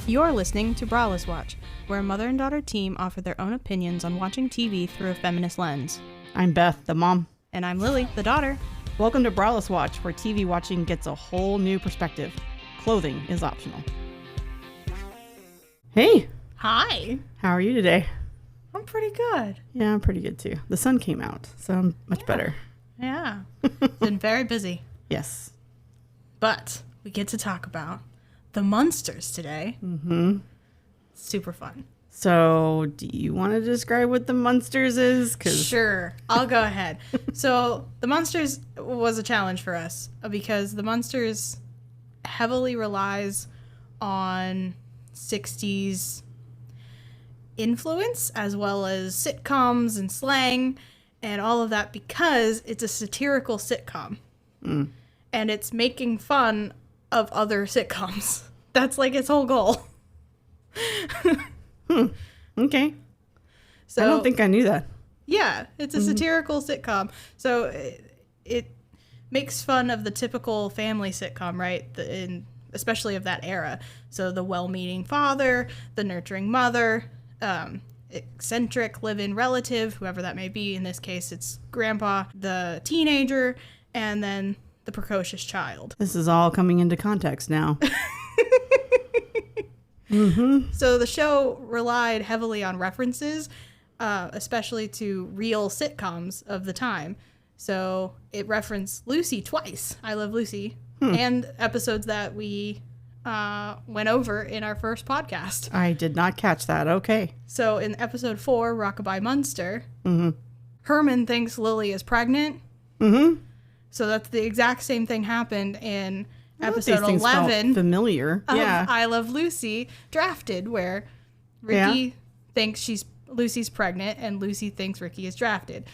You're listening to Braless Watch, where a mother and daughter team offer their own opinions on watching TV through a feminist lens. I'm Beth, the mom. And I'm Lily, the daughter. Welcome to Braless Watch, where TV watching gets a whole new perspective. Clothing is optional. Hey! Hi! How are you today? I'm pretty good. Yeah, I'm pretty good too. The sun came out, so I'm much better. Yeah. Been very busy. Yes. But we get to talk about the Munsters today. Mm-hmm. Super fun. So, do you want to describe what the Munsters is? Sure, I'll go ahead. So, the Munsters was a challenge for us because the Munsters heavily relies on 60s influence as well as sitcoms and slang and all of that because it's a satirical sitcom. Mm. And it's making fun of other sitcoms. That's like its whole goal. Okay. So, I don't think I knew that. Yeah, it's a satirical sitcom. So it makes fun of the typical family sitcom, right? Especially of that era. So the well-meaning father, the nurturing mother, eccentric live-in relative, whoever that may be. In this case, it's grandpa, the teenager, and then the precocious child. This is all coming into context now. Mm-hmm. So the show relied heavily on references, especially to real sitcoms of the time. So it referenced Lucy twice, I Love Lucy, and episodes that we went over in our first podcast. I did not catch that. Okay. So in episode 4, Rockabye Munster, Herman thinks Lily is pregnant. Mm-hmm. So that's the exact same thing happened in episode these 11 familiar. of Yeah. I Love Lucy, Drafted, where Ricky thinks Lucy's pregnant and Lucy thinks Ricky is drafted.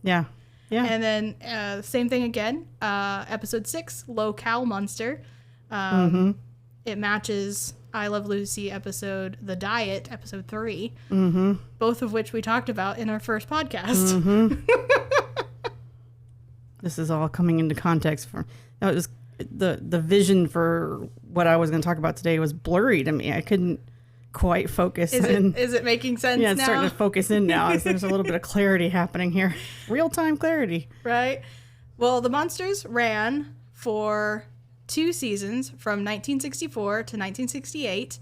Yeah. Yeah. And then same thing again. Episode 6, Locale Munster. It matches I Love Lucy episode The Diet, episode 3. Both of which we talked about in our first podcast. This is all coming into context for that was the vision for what I was going to talk about today was blurry to me. I couldn't quite focus in. Is it making sense now? Yeah, it's starting to focus in now. There's a little bit of clarity happening here. Real-time clarity. Right. Well, the Munsters ran for 2 seasons from 1964 to 1968.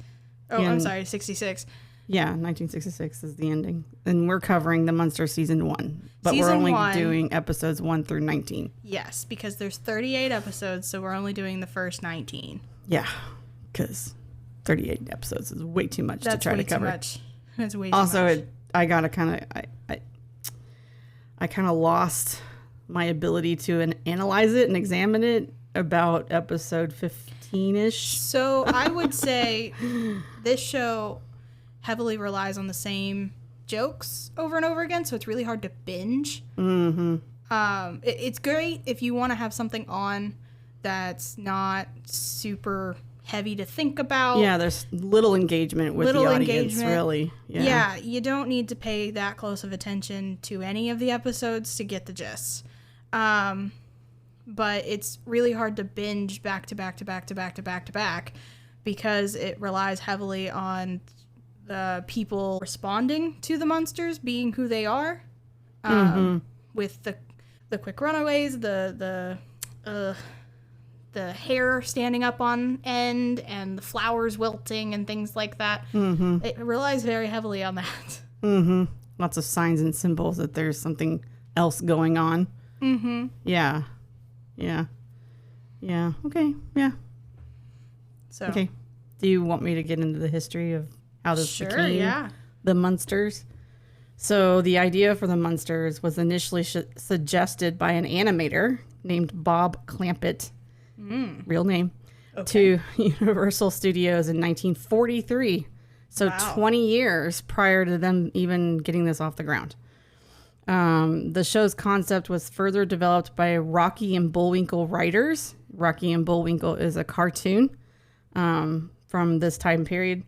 Oh, I'm sorry, 66. Yeah, 1966 is the ending. And we're covering the Munster season 1. But we're Season only 1. doing episodes 1 through 19. Yes, because there's 38 episodes, so we're only doing the first 19. Yeah, because 38 episodes is way too much to try to cover. That's way too much. That's way too Also, much. I gotta I kind of lost my ability to analyze it and examine it about episode 15-ish. So I would say this show heavily relies on the same jokes over and over again, so it's really hard to binge. It's great if you want to have something on that's not super heavy to think about. Yeah, there's little engagement with the audience, really. Yeah, you don't need to pay that close of attention to any of the episodes to get the gist. But it's really hard to binge back to back to back to back to back to back because it relies heavily on the people responding to the Munsters being who they are, with the quick runaways, the hair standing up on end, and the flowers wilting and things like that. It relies very heavily on that. Lots of signs and symbols that there's something else going on. Yeah. Okay. Yeah. So okay. Do you want me to get into the history of how this became the Munsters? So the idea for the Munsters was initially suggested by an animator named Bob Clampett, real name, to Universal Studios in 1943. So 20 years prior to them even getting this off the ground. The show's concept was further developed by Rocky and Bullwinkle writers. Rocky and Bullwinkle is a cartoon from this time period.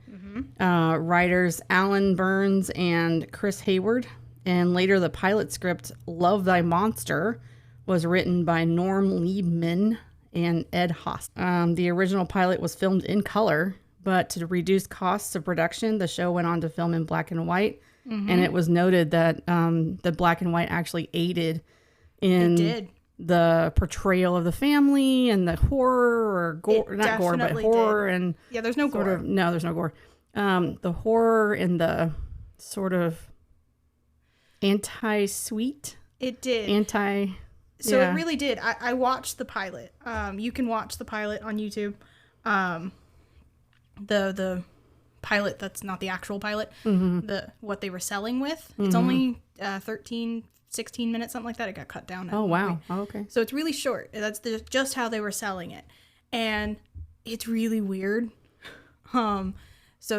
Writers Alan Burns and Chris Hayward. And later the pilot script, Love Thy Monster, was written by Norm Liebman and Ed Haas. The original pilot was filmed in color but to reduce costs of production, the show went on to film in black and white. And it was noted that the black and white actually aided in the portrayal of the family and the horror or gore, not gore, but horror and there's no gore. No, there's no gore. The horror and the sort of anti-sweet. It did. So it really did. I watched the pilot. You can watch the pilot on YouTube. The pilot that's not the actual pilot. What they were selling with. It's only 13, 16 minutes, something like that. It got cut down. Oh, wow. Oh, okay. So it's really short. That's just how they were selling it. And it's really weird. So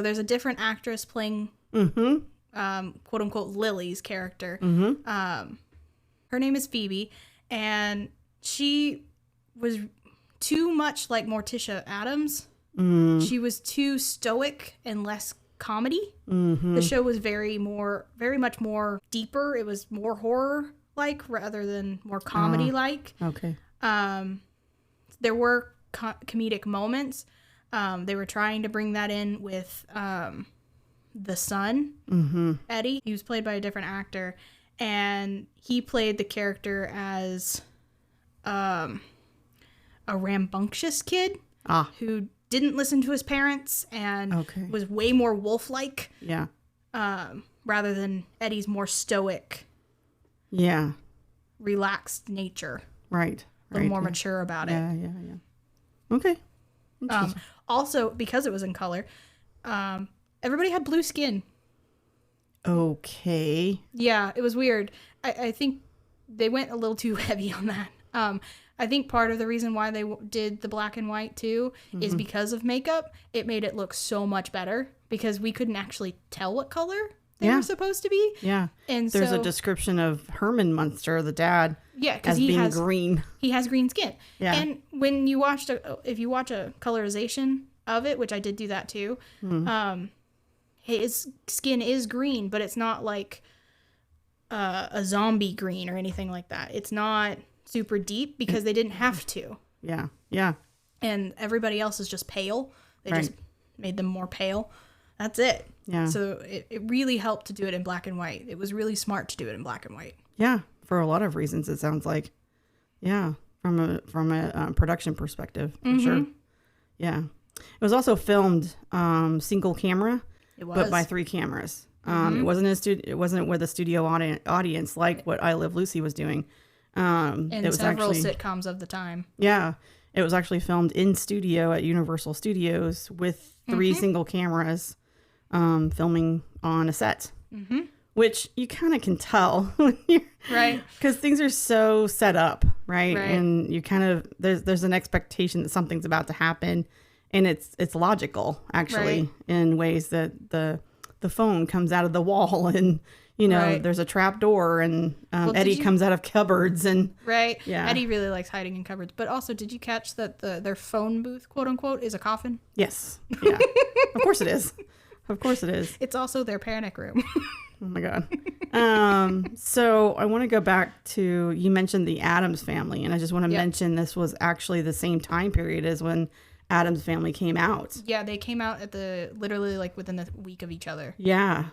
there's a different actress playing quote unquote Lily's character. Her name is Phoebe, and she was too much like Morticia Addams. She was too stoic and less comedy. The show was very much more deeper. It was more horror like rather than more comedy like. Okay. There were comedic moments. They were trying to bring that in with the son, Eddie. He was played by a different actor, and he played the character as a rambunctious kid who didn't listen to his parents and was way more wolf-like. Yeah. Rather than Eddie's more stoic, relaxed nature. Right. A little more mature about it. Yeah. Okay. Also, because it was in color, everybody had blue skin. Okay. Yeah, it was weird. I think they went a little too heavy on that. I think part of the reason why they did the black and white too is because of makeup. It made it look so much better because we couldn't actually tell what color they were supposed to be. Yeah. And there's a description of Herman Munster, the dad, because he has green. He has green skin. Yeah. And when you if you watch a colorization of it, which I did do that too, his skin is green, but it's not like a zombie green or anything like that. It's not super deep because they didn't have to. Yeah. And everybody else is just pale. They just made them more pale. That's it. Yeah. So it really helped to do it in black and white. It was really smart to do it in black and white. Yeah, for a lot of reasons, it sounds like. Yeah, from a production perspective, for sure. Yeah. It was also filmed single camera, but by 3 cameras. It wasn't with a studio audience like what I Live Lucy was doing. And it was several sitcoms of the time. Yeah. It was actually filmed in studio at Universal Studios with 3 single cameras filming on a set. Which you kind of can tell when you're right, because things are so set up, right? And you kind of there's an expectation that something's about to happen, and it's logical actually in ways that the phone comes out of the wall, and there's a trap door, and Eddie comes out of cupboards, and Eddie really likes hiding in cupboards. But also, did you catch that their phone booth, quote unquote, is a coffin? Yes, yeah, of course it is. Of course it is. It's also their panic room. Oh my God. So I want to go back to, you mentioned the Addams family, and I just want to mention this was actually the same time period as when Addams Family came out. Yeah, they came out at literally like within a week of each other. Yeah.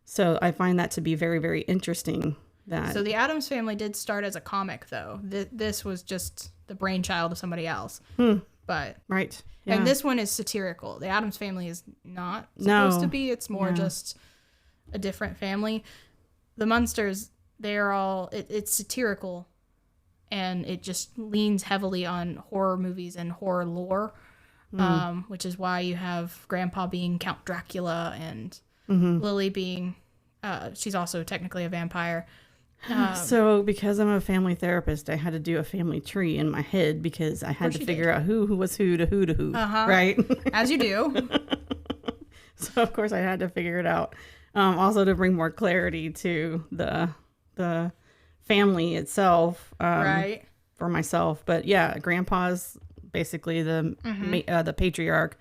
So I find that to be very, very interesting. So the Addams Family did start as a comic, though. This was just the brainchild of somebody else. But yeah. And this one is satirical. The Addams Family is not supposed to be. It's more just a different family. The Munsters, they're all it's satirical, and it just leans heavily on horror movies and horror lore, which is why you have Grandpa being Count Dracula and Lily being she's also technically a vampire. So because I'm a family therapist, I had to do a family tree in my head because I had to figure out who was who to who, right? As you do. So of course I had to figure it out. Also to bring more clarity to the family itself, for myself. But yeah, Grandpa's basically the patriarch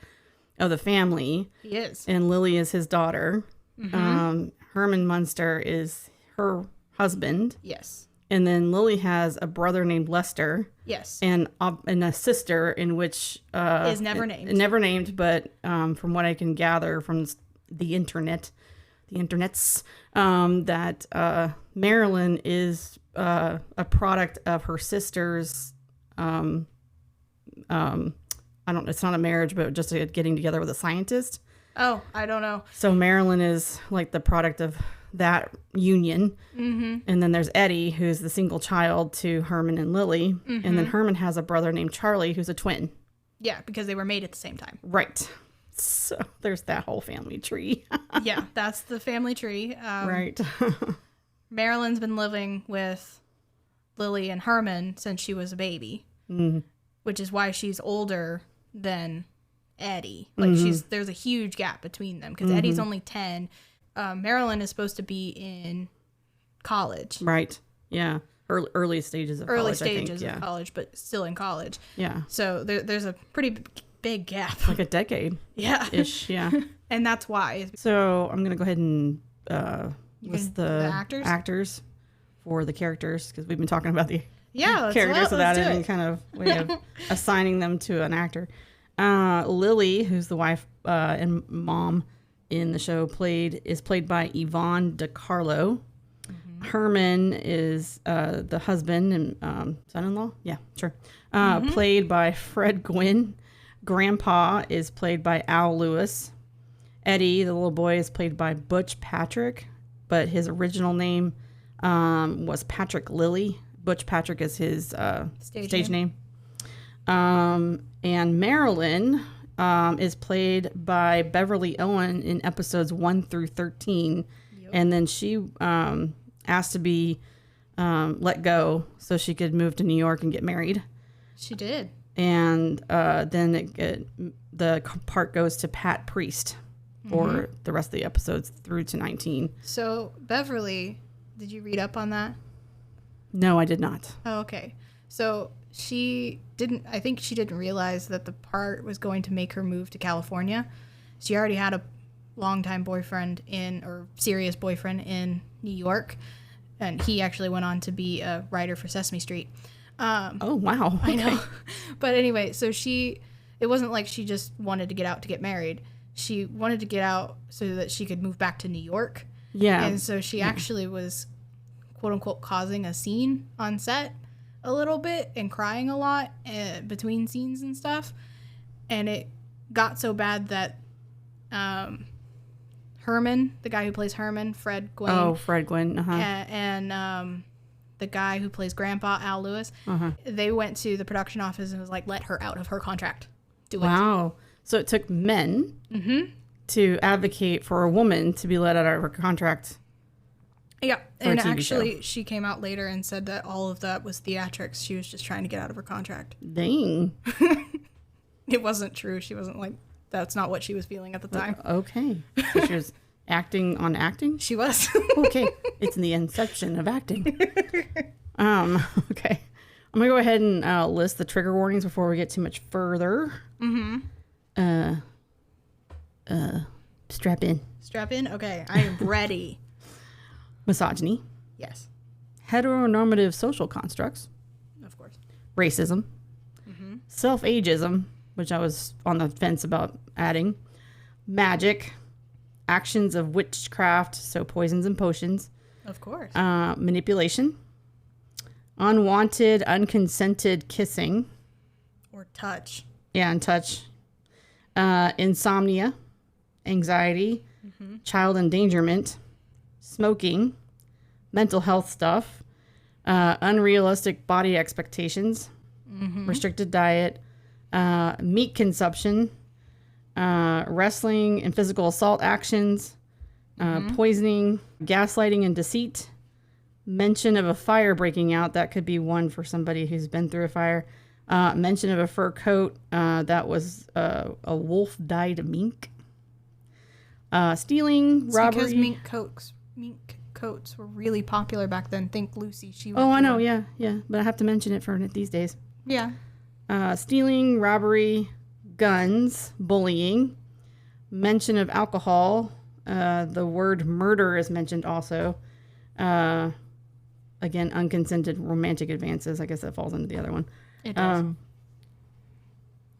of the family. He is, and Lily is his daughter. Herman Munster is her husband. Yes. And then Lily has a brother named Lester. Yes. And a sister in which is never named. Never named, but from what I can gather from the internets, that Marilyn is a product of her sister's. It's not a marriage, but just getting together with a scientist. Oh, I don't know. So Marilyn is like the product of that union. Mm-hmm. And then there's Eddie, who's the single child to Herman and Lily. Mm-hmm. And then Herman has a brother named Charlie, who's a twin. Yeah, because they were made at the same time. Right. So there's that whole family tree. Yeah, that's the family tree. Right. Marilyn's been living with Lily and Herman since she was a baby, which is why she's older than Eddie. Like there's a huge gap between them because Eddie's only 10. Marilyn is supposed to be in college. Right. Yeah. Early stages of college. Early stages of college, but still in college. Yeah. So there's a pretty big gap. Like a decade. Yeah. Ish. Yeah. And that's why. So I'm going to go ahead and list the actors for the characters because we've been talking about the characters without any kind of way of assigning them to an actor. Lily, who's the wife and mom in the show, is played by Yvonne DiCarlo. Mm-hmm. Herman is the husband and son-in-law. Yeah, sure. Played by Fred Gwynn. Grandpa is played by Al Lewis. Eddie, the little boy, is played by Butch Patrick, but his original name was Patrick Lilly. Butch Patrick is his stage name. And Marilyn is played by Beverly Owen in episodes 1 through 13. Yep. And then she asked to be let go so she could move to New York and get married. She did. And then the part goes to Pat Priest for the rest of the episodes through to 19. So Beverly, did you read up on that? No, I did not. Oh, okay. So I think she didn't realize that the part was going to make her move to California. She already had a longtime boyfriend serious boyfriend in New York. And he actually went on to be a writer for Sesame Street. Oh, wow. Okay. I know. But anyway, so it wasn't like she just wanted to get out to get married. She wanted to get out so that she could move back to New York. Yeah. And so she actually was, quote unquote, causing a scene on set a little bit and crying a lot between scenes and stuff. And it got so bad that Herman, the guy who plays Herman, Fred Gwynn. Oh, Fred Gwynn. Uh-huh. And the guy who plays Grandpa, Al Lewis, they went to the production office and was like, let her out of her contract. Do it. Wow. So it took men to advocate for a woman to be let out of her contract. Yeah. And actually, she came out later and said that all of that was theatrics. She was just trying to get out of her contract. Dang. It wasn't true. She wasn't like, that's not what she was feeling at the time. Okay. So she was acting on acting? She was. Okay. It's in the inception of acting. Okay. I'm going to go ahead and list the trigger warnings before we get too much further. Strap in. Strap in? Okay. I am ready. Misogyny. Yes. Heteronormative social constructs. Of course. Racism. Self-agism, which I was on the fence about adding. Magic. Actions of witchcraft, so poisons and potions. Of course. Manipulation. Unwanted, unconsented kissing. Or touch. Yeah, and touch. Insomnia. Anxiety. Child endangerment. Smoking. Mental health stuff. Unrealistic body expectations. Restricted diet. Meat consumption. Wrestling and physical assault actions. Poisoning. Gaslighting and deceit. Mention of a fire breaking out. That could be one for somebody who's been through a fire. Mention of a fur coat. That was a wolf-dyed mink. Stealing, robbery. Because mink coats were really popular back then. Think Lucy. I know. Yeah. But I have to mention it for these days. Yeah. Stealing, robbery, guns, bullying. Mention of alcohol. The word murder is mentioned also. Again, unconsented romantic advances. I guess that falls into the other one. It does.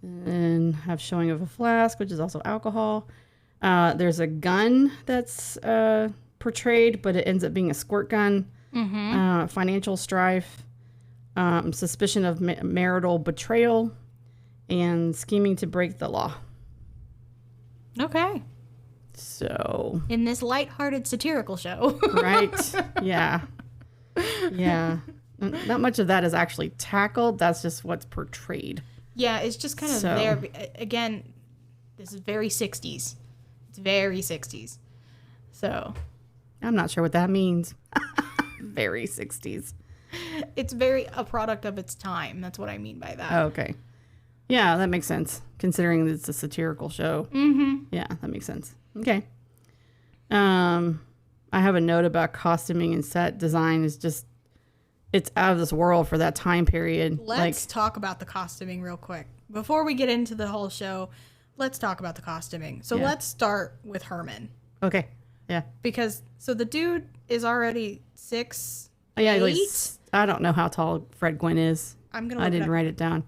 And have showing of a flask, which is also alcohol. There's a gun that's portrayed, but it ends up being a squirt gun. Financial strife, suspicion of marital betrayal, and scheming to break the law. Okay. So. In this lighthearted satirical show. Right. Yeah. Yeah. Not much of that is actually tackled. That's just what's portrayed. Yeah, it's just kind of there. Again, this is very 60s. It's very 60s. So. I'm not sure what that means. Very 60s. It's very a product of its time. That's what I mean by that. Oh, okay. Yeah, that makes sense. Considering it's a satirical show. Yeah, that makes sense. Okay. I have a note about costuming and set design is just, it's out of this world for that time period. Let's talk about the costuming real quick. Before we get into the whole show, let's talk about the costuming. So let's start with Herman. Okay. Yeah. Because, so the dude is already 6'8". I don't know how tall Fred Gwynn is. I didn't write it down.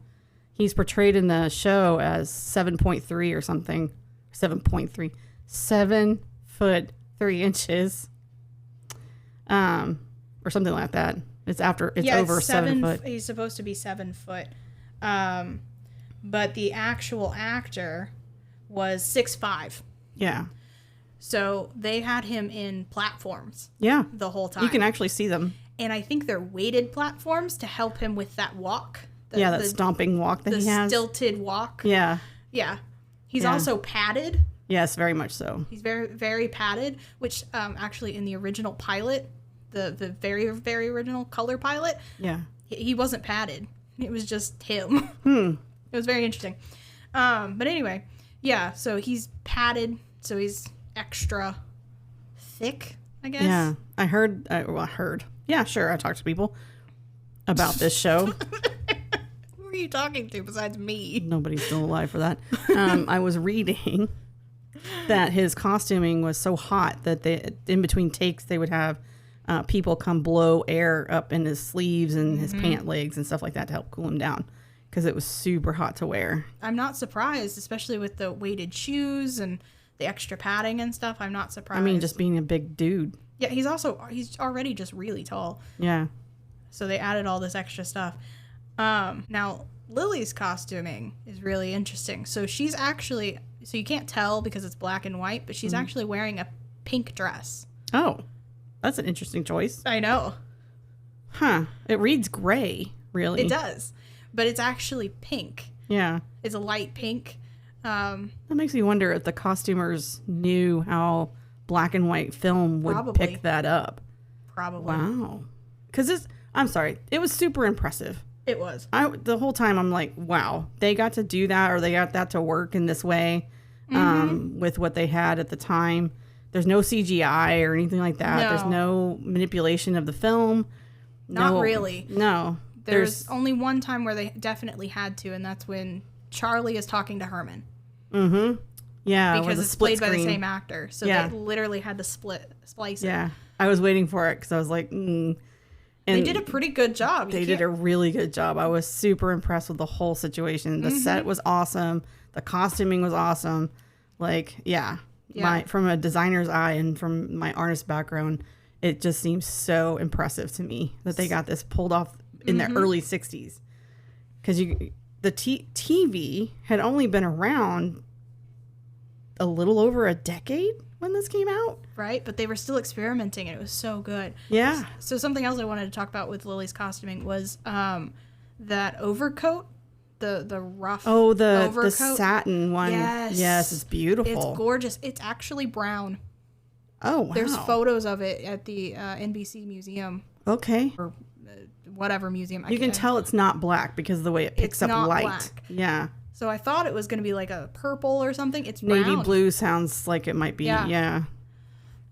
He's portrayed in the show as 7.3 or something. 7.3. 7 foot 3 inches. Or something like that. It's over 7 foot. He's supposed to be 7 foot. But the actual actor was 6'5". Yeah. So they had him in platforms. Yeah. The whole time. You can actually see them. And I think they're weighted platforms to help him with that walk. That stomping walk that he has. The stilted walk. Yeah. Yeah. He's also padded. Yes, very much so. He's very, very padded, which actually in the original pilot, the very, very original color pilot, he wasn't padded. It was just him. It was very interesting. But anyway, yeah, so he's padded, so he's extra thick, I guess. Yeah, I heard. Yeah, sure, I talked to people about this show. Who are you talking to besides me? Nobody's still alive for that. I was reading that his costuming was so hot that in between takes they would have people come blow air up in his sleeves and his pant legs and stuff like that to help cool him down because it was super hot to wear. I'm not surprised, especially with the weighted shoes and the extra padding and stuff. I'm not surprised. I mean, just being a big dude. Yeah, he's already just really tall. Yeah. So they added all this extra stuff. Now, Lily's costuming is really interesting. So she's actually, so you can't tell because it's black and white, but she's actually wearing a pink dress. Oh, that's an interesting choice. I know. Huh. It reads gray, really. It does. But it's actually pink. Yeah. It's a light pink. That makes me wonder if the costumers knew how black and white film would pick that up. Probably. Wow. Because I'm sorry, it was super impressive. It was. The whole time I'm like, wow, they got to do that or they got that to work in this way with what they had at the time. There's no CGI or anything like that. No. There's no manipulation of the film. Not really. No. There's only one time where they definitely had to, and that's when Charlie is talking to Herman. Mm-hmm. Yeah. Because it's played by the same actor. So they literally had to splice it. Yeah. I was waiting for it because I was like, And they did a pretty good job. They did a really good job. I was super impressed with the whole situation. The set was awesome. The costuming was awesome. Like, from a designer's eye and from my artist background, it just seems so impressive to me that they got this pulled off in the early 60s. Because the TV had only been around a little over a decade when this came out. Right, but they were still experimenting, and it was so good. Yeah. So something else I wanted to talk about with Lily's costuming was that overcoat, the rough overcoat. The satin one. Yes, it's beautiful. It's gorgeous. It's actually brown. Oh, wow. There's photos of it at the NBC museum. Okay. Or whatever museum. You can tell it's not black because of the way it picks up light. Black. Yeah. So I thought it was going to be like a purple or something. It's brown. Navy blue sounds like it might be. Yeah.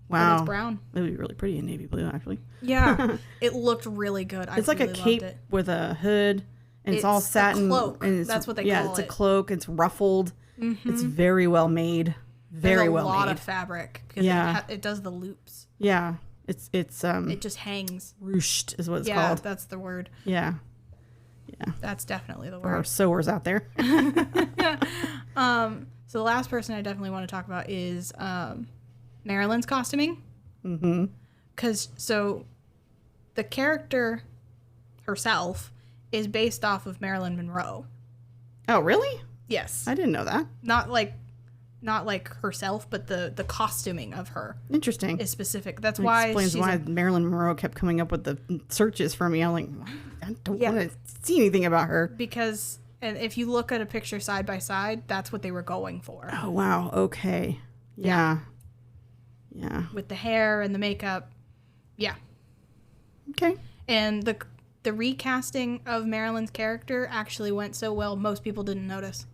Wow. But it's brown. It would be really pretty in navy blue, actually. Yeah. It looked really good. It's like a cape with a hood, and it's all satin. A cloak. And that's what they call it. Yeah, it's a cloak. It's ruffled. It's very well made. Very well made. There's a lot of fabric because it does the loops. Yeah. It just hangs. Ruched is what it's called. Yeah, that's the word. Yeah. Yeah. That's definitely the For our word. sewers out there. So the last person I definitely want to talk about is Marilyn's costuming. Mm-hmm. Because, so, the character herself is based off of Marilyn Monroe. Oh, really? Yes. I didn't know that. Not like herself, but the costuming of her. Interesting. Is specific. That's It why explains why Marilyn Monroe kept coming up with the searches for me. I'm like, I don't want to see anything about her. Because, and if you look at a picture side by side, that's what they were going for. Oh, wow. Okay. Yeah. With the hair and the makeup. Yeah. Okay. And the recasting of Marilyn's character actually went so well, most people didn't notice.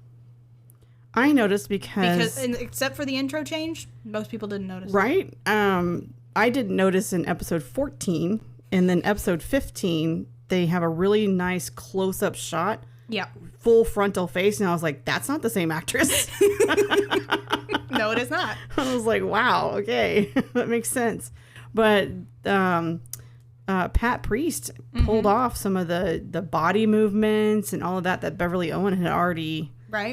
I noticed because except for the intro change, most people didn't notice. Right? I didn't notice in episode 14, and then episode 15, they have a really nice close-up shot. Yeah. Full frontal face, and I was like, that's not the same actress. No, it is not. I was like, wow, okay. That makes sense. But Pat Priest pulled off some of the body movements and all of that Beverly Owen had already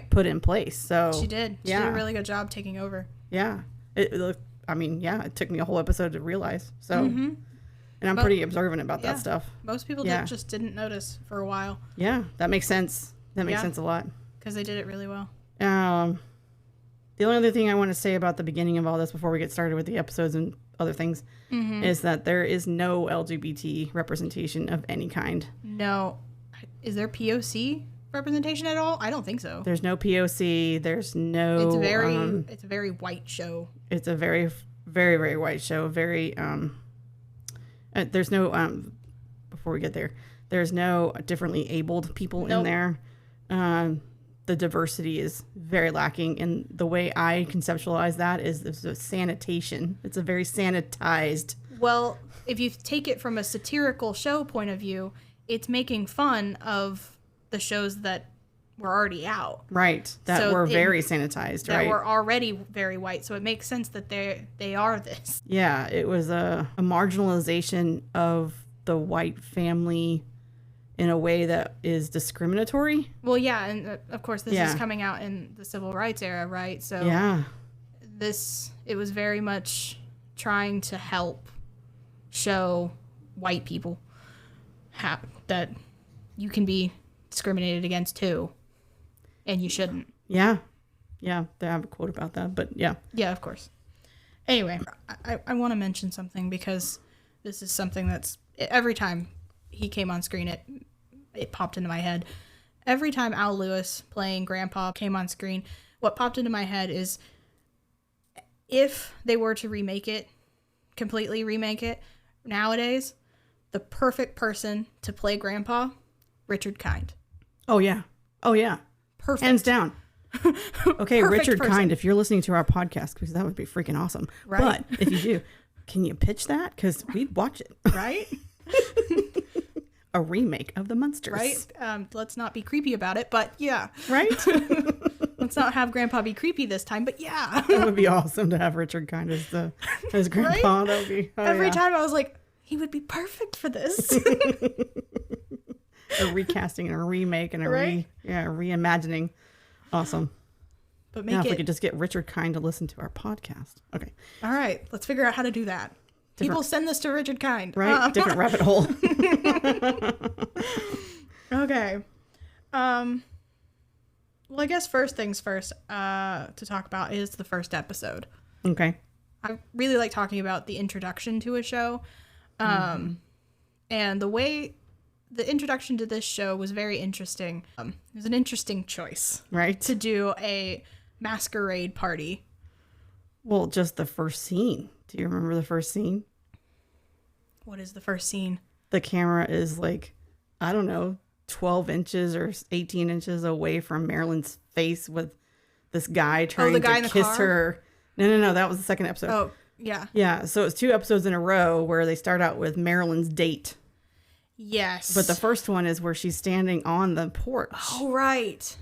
put in place. So she did. She did a really good job taking over. Yeah. It took me a whole episode to realize. So, and I'm pretty observant about that stuff. Most people just didn't notice for a while. Yeah, that makes sense. That makes sense a lot. Because they did it really well. The only other thing I want to say about the beginning of all this before we get started with the episodes and other things is that there is no LGBT representation of any kind. No. Is there POC representation at all? I don't think so. There's no POC. There's no... It's a very white show. It's a very, very, very white show. Very... there's no... before we get there, there's no differently abled people in there. The diversity is very lacking, and the way I conceptualize that is a sanitation. It's a very sanitized. Well, if you take it from a satirical show point of view, it's making fun of the shows that were already out. Right. That were very sanitized, right? That were already very white, so it makes sense that they are this. Yeah, it was a marginalization of the white family in a way that is discriminatory. Well, yeah, and of course this is coming out in the civil rights era, right? So it was very much trying to help show white people that you can be discriminated against too, and you shouldn't. Yeah, they have a quote about that, but yeah, of course. Anyway, I want to mention something because this is something that's every time he came on screen, it popped into my head. Every time Al Lewis playing Grandpa came on screen, what popped into my head is if they were to completely remake it nowadays, the perfect person to play Grandpa, Richard Kind. Oh yeah. Perfect. Hands down. Okay, Richard Kind, if you're listening to our podcast, because that would be freaking awesome. Right? But if you do, can you pitch that? Because we'd watch it. Right? A remake of the Munsters. Right? Let's not be creepy about it, but yeah. Right? Let's not have Grandpa be creepy this time, but yeah. That would be awesome to have Richard Kind as Grandpa. Right? That would be... Every time I was like, he would be perfect for this. A recasting and a remake and a reimagining. Awesome. But if we could just get Richard Kind to listen to our podcast. Okay. All right. Let's figure out how to do that. People send this to Richard Kind. Right? Different rabbit hole. Okay. Well, I guess first things first to talk about is the first episode. Okay. I really like talking about the introduction to a show. And the way the introduction to this show was very interesting. It was an interesting choice. Right. To do a masquerade party. Well, just the first scene. Do you remember the first scene? What is the first scene? The camera is 12 inches or 18 inches away from Marilyn's face with this guy trying to kiss her. No. That was the second episode. Oh, yeah. Yeah. So it's 2 episodes in a row where they start out with Marilyn's date. Yes. But the first one is where she's standing on the porch. Oh, right.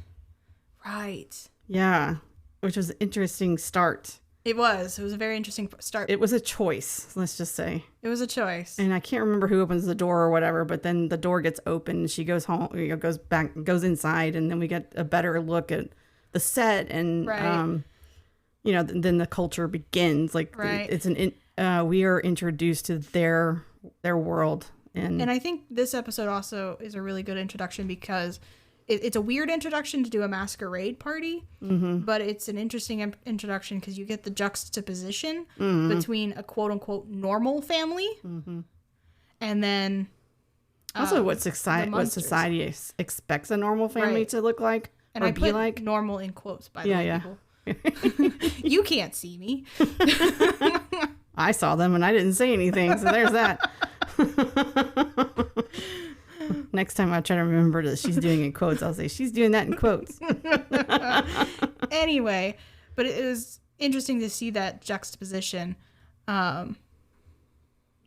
Right. Yeah. Which was an interesting start. It was a very interesting start. It was a choice, let's just say. It was a choice. And I can't remember who opens the door or whatever, but then the door gets open and she goes home, goes inside, and then we get a better look at the set, and then the culture begins. Like we are introduced to their world, and I think this episode also is a really good introduction because it's a weird introduction to do a masquerade party, but it's an interesting introduction because you get the juxtaposition between a quote-unquote normal family and then also what society expects a normal family to look like and or I be put like. Normal in quotes, by the way, people. You can't see me. I saw them and I didn't say anything, so there's that. Next time I try to remember that she's doing it in quotes, I'll say she's doing that in quotes. Anyway, but it was interesting to see that juxtaposition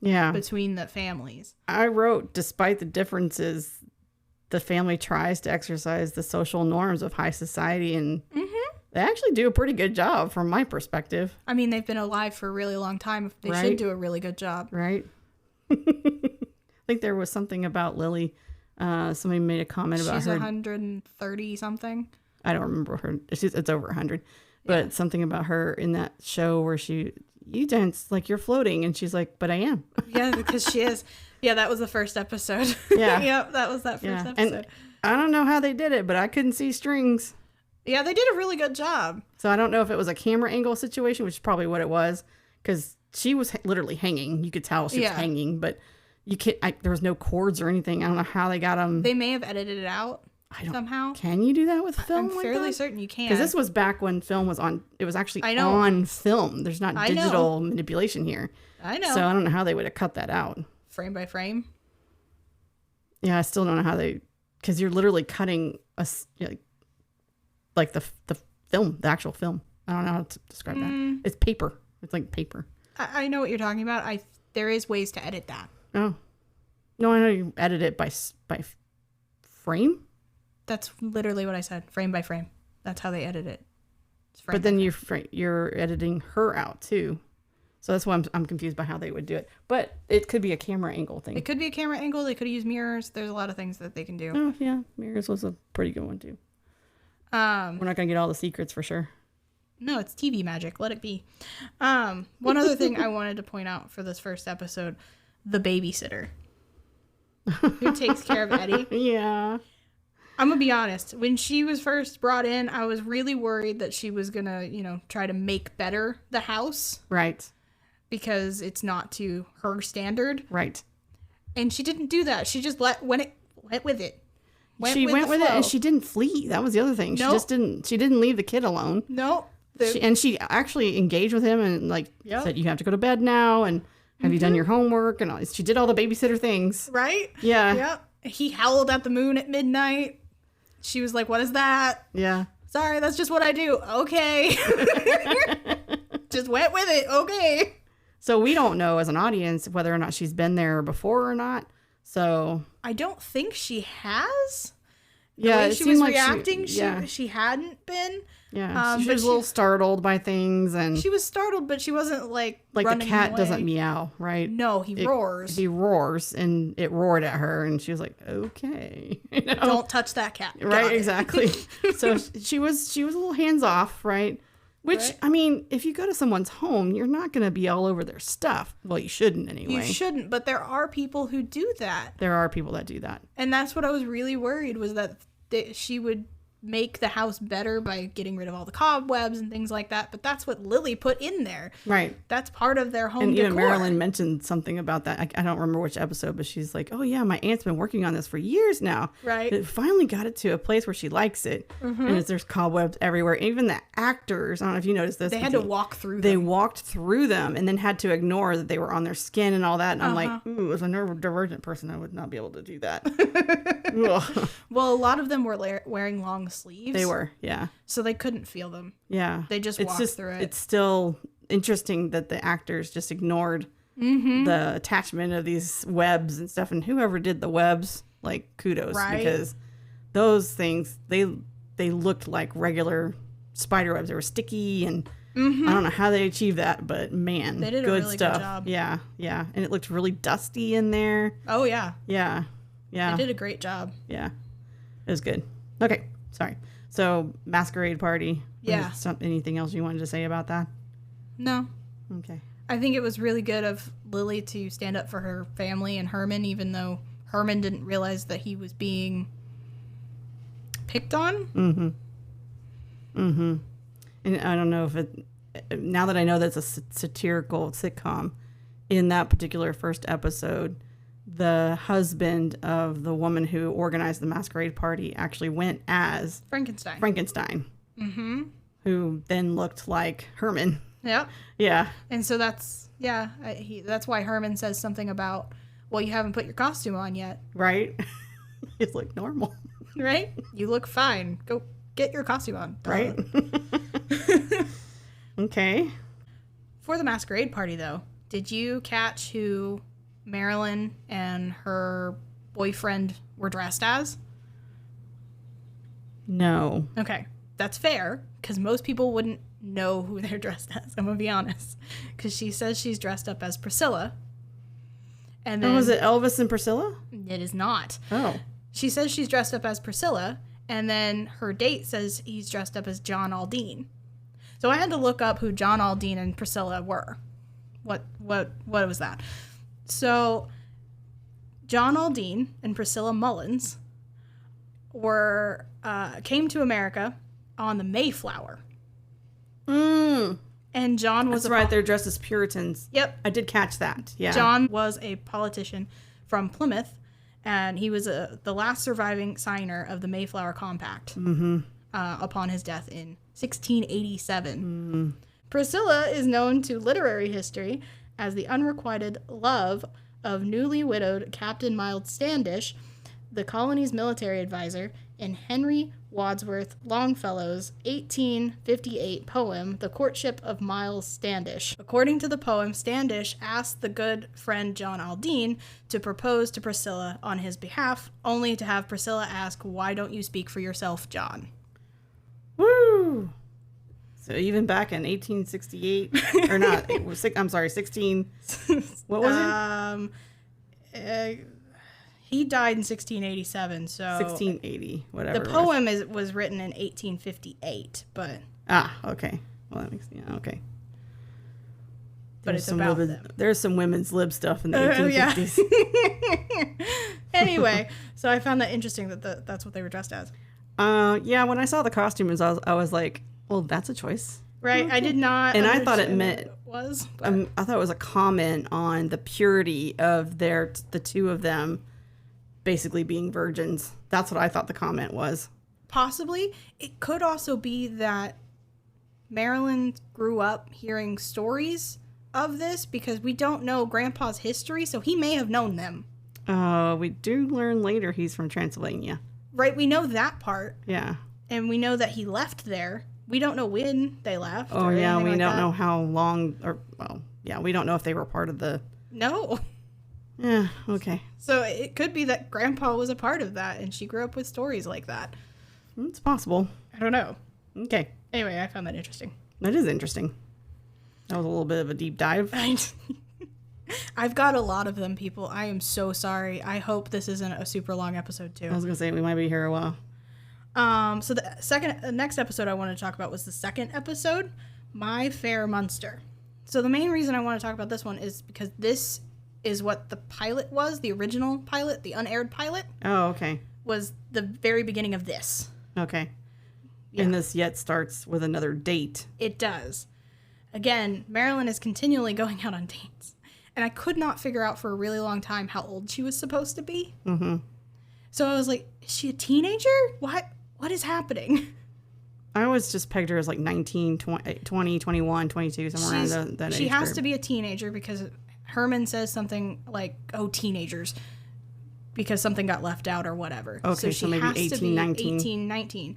between the families. I wrote, despite the differences, the family tries to exercise the social norms of high society, and they actually do a pretty good job from my perspective. I mean, they've been alive for a really long time. They should do a really good job. Right. I think there was something about Lily. Somebody made a comment about her. She's 130 something. I don't remember her. It's over 100. But something about her in that show where you dance like you're floating. And she's like, but I am. Yeah, because she is. Yeah, that was the first episode. Yeah. Yep, that was that first episode. And I don't know how they did it, but I couldn't see strings. Yeah, they did a really good job. So I don't know if it was a camera angle situation, which is probably what it was. Because she was literally hanging. You could tell she was hanging, but you can't. There was no cords or anything. I don't know how they got them. They may have edited it out somehow. Can you do that with film? I'm fairly certain you can. Because this was back when film was on. It was actually on film. There's not digital manipulation here. I know. So I don't know how they would have cut that out. Frame by frame. Yeah, I still don't know how they. Because you're literally cutting like the film, the actual film. I don't know how to describe that. It's paper. It's like paper. I know what you're talking about. There is ways to edit that. Oh. No, I know you edit it by frame. That's literally what I said. Frame by frame. That's how they edit it. But then you're editing her out too. So that's why I'm confused by how they would do it. But it could be a camera angle thing. It could be a camera angle. They could use mirrors. There's a lot of things that they can do. Oh, yeah. Mirrors was a pretty good one too. We're not going to get all the secrets for sure. No, it's TV magic. Let it be. One other thing I wanted to point out for this first episode, the babysitter who takes care of Eddie. Yeah. I'm going to be honest. When she was first brought in, I was really worried that she was going to, try to make better the house. Right. Because it's not to her standard. Right. And she didn't do that. She just went with it. She went with it and she didn't flee. That was the other thing. Nope. She didn't leave the kid alone. Nope. She actually engaged with him and said, you have to go to bed now. And have you done your homework? And all. She did all the babysitter things. Right? Yeah. Yep. He howled at the moon at midnight. She was like, what is that? Yeah. Sorry, that's just what I do. Okay. Just went with it. Okay. So we don't know as an audience whether or not she's been there before or not. So I don't think she has. The yeah, way she was reacting, she hadn't been. Yeah, she was a little startled by things, and she was startled, but she wasn't like the cat away. doesn't meow, right? No, he roars. He roars, and it roared at her, and she was like, "Okay, don't touch that cat." Right? Exactly. So she was a little hands off, right? Which, right? I mean, if you go to someone's home, you're not going to be all over their stuff. Well, you shouldn't anyway. You shouldn't, but there are people who do that. There are people that do that. And that's what I was really worried was that she would make the house better by getting rid of all the cobwebs and things like that. But that's what Lily put in there. Right. That's part of their home and decor. And even Marilyn mentioned something about that. I don't remember which episode, but she's like, oh yeah, my aunt's been working on this for years now. Right. It finally got it to a place where she likes it. Mm-hmm. And there's cobwebs everywhere. Even the actors, I don't know if you noticed this. They had to walk through them. They walked through them and then had to ignore that they were on their skin and all that. And I'm like, ooh, as a neurodivergent person, I would not be able to do that. Well, a lot of them were wearing long sleeves. They were, yeah. So they couldn't feel them. Yeah. They just walked through it. It's still interesting that the actors just ignored the attachment of these webs and stuff. And whoever did the webs, like, kudos. Right. Because those things, they looked like regular spider webs. They were sticky and I don't know how they achieved that, but man, they did good a really stuff. good job. Yeah, yeah. And it looked really dusty in there. Oh, yeah. Yeah, yeah. They did a great job. Yeah, it was good. Okay, sorry. So, masquerade party. Yeah. Anything else you wanted to say about that? No. Okay. I think it was really good of Lily to stand up for her family and Herman, even though Herman didn't realize that he was being picked on. Mm-hmm. Mm-hmm. And I don't know if it, now that I know that's a satirical sitcom, in that particular first episode, the husband of the woman who organized the masquerade party actually went as Frankenstein. Mm-hmm. Who then looked like Herman. Yeah. Yeah. And so that's, that's why Herman says something about, well, you haven't put your costume on yet. Right? It's like normal. Right? You look fine. Go get your costume on. Right? Okay. For the masquerade party, though, did you catch who Marilyn and her boyfriend were dressed as? No. Okay. That's fair, because most people wouldn't know who they're dressed as. I'm going to be honest. Because she says she's dressed up as Priscilla. And then, was it Elvis and Priscilla? It is not. Oh. She says she's dressed up as Priscilla, and then her date says he's dressed up as John Aldine. So I had to look up who John Aldine and Priscilla were. What was that? So John Aldine and Priscilla Mullins were came to America on the Mayflower. And John was That's right. They're dressed as Puritans. Yep. I did catch that. Yeah. John was a politician from Plymouth, and he was the last surviving signer of the Mayflower Compact upon his death in 1687. Priscilla is known to literary history as the unrequited love of newly widowed Captain Miles Standish, the colony's military advisor, in Henry Wadsworth Longfellow's 1858 poem, The Courtship of Miles Standish. According to the poem, Standish asked the good friend John Aldine to propose to Priscilla on his behalf, only to have Priscilla ask, "Why don't you speak for yourself, John?" Woo! So even back in 1868, or not, it was, I'm sorry, 16, what was it? He died in 1687, so... 1680, whatever. The poem was written in 1858, but... Okay. Well, that makes... Yeah, okay. But it's about them. There's some women's lib stuff in the 1850s. Yeah. Anyway, so I found that interesting that that's what they were dressed as. Yeah, when I saw the costumes, I was like, well, that's a choice. Right, I did not. And I thought it meant... was. I thought it was a comment on the purity of the two of them basically being virgins. That's what I thought the comment was. Possibly. It could also be that Marilyn grew up hearing stories of this because we don't know Grandpa's history, so he may have known them. We do learn later he's from Transylvania. Right, we know that part. Yeah. And we know that he left there. We don't know when they left. Oh, yeah, we don't know how long, we don't know if they were part of the... No. Yeah, okay. So it could be that Grandpa was a part of that, and she grew up with stories like that. It's possible. I don't know. Okay. Anyway, I found that interesting. That is interesting. That was a little bit of a deep dive. I've got a lot of them, people. I am so sorry. I hope this isn't a super long episode, too. I was going to say, we might be here a while. So the next episode I wanted to talk about was the second episode, My Fair Munster. So the main reason I want to talk about this one is because this is what the pilot was, the original pilot, the unaired pilot. Oh, okay. Was the very beginning of this. Okay. Yeah. And this yet starts with another date. It does. Again, Marilyn is continually going out on dates. And I could not figure out for a really long time how old she was supposed to be. Mm-hmm. So I was like, is she a teenager? What is happening? I always just pegged her as like 19, 20, 21, 22, somewhere around that age. She has to be a teenager because Herman says something like, oh, teenagers, because something got left out or whatever. Okay, so maybe 18, 19. 18, 19.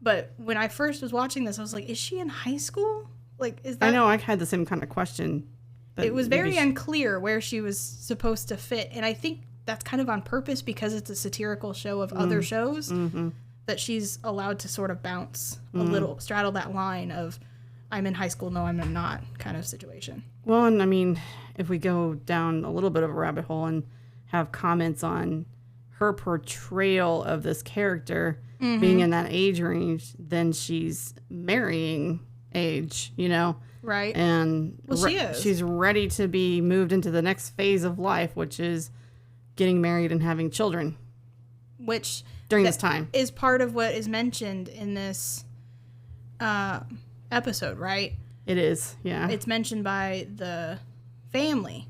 But when I first was watching this, I was like, is she in high school? Like, is that... I know, I had the same kind of question. It was very unclear where she was supposed to fit. And I think that's kind of on purpose because it's a satirical show of other shows. Mm-hmm. That she's allowed to sort of bounce a little, straddle that line of I'm in high school, no, I'm not kind of situation. Well, and I mean, if we go down a little bit of a rabbit hole and have comments on her portrayal of this character being in that age range, then she's marrying age, you know? Right. And well, she is. She's ready to be moved into the next phase of life, which is getting married and having children. Which during this time is part of what is mentioned in this episode, right? It is, yeah. It's mentioned by the family,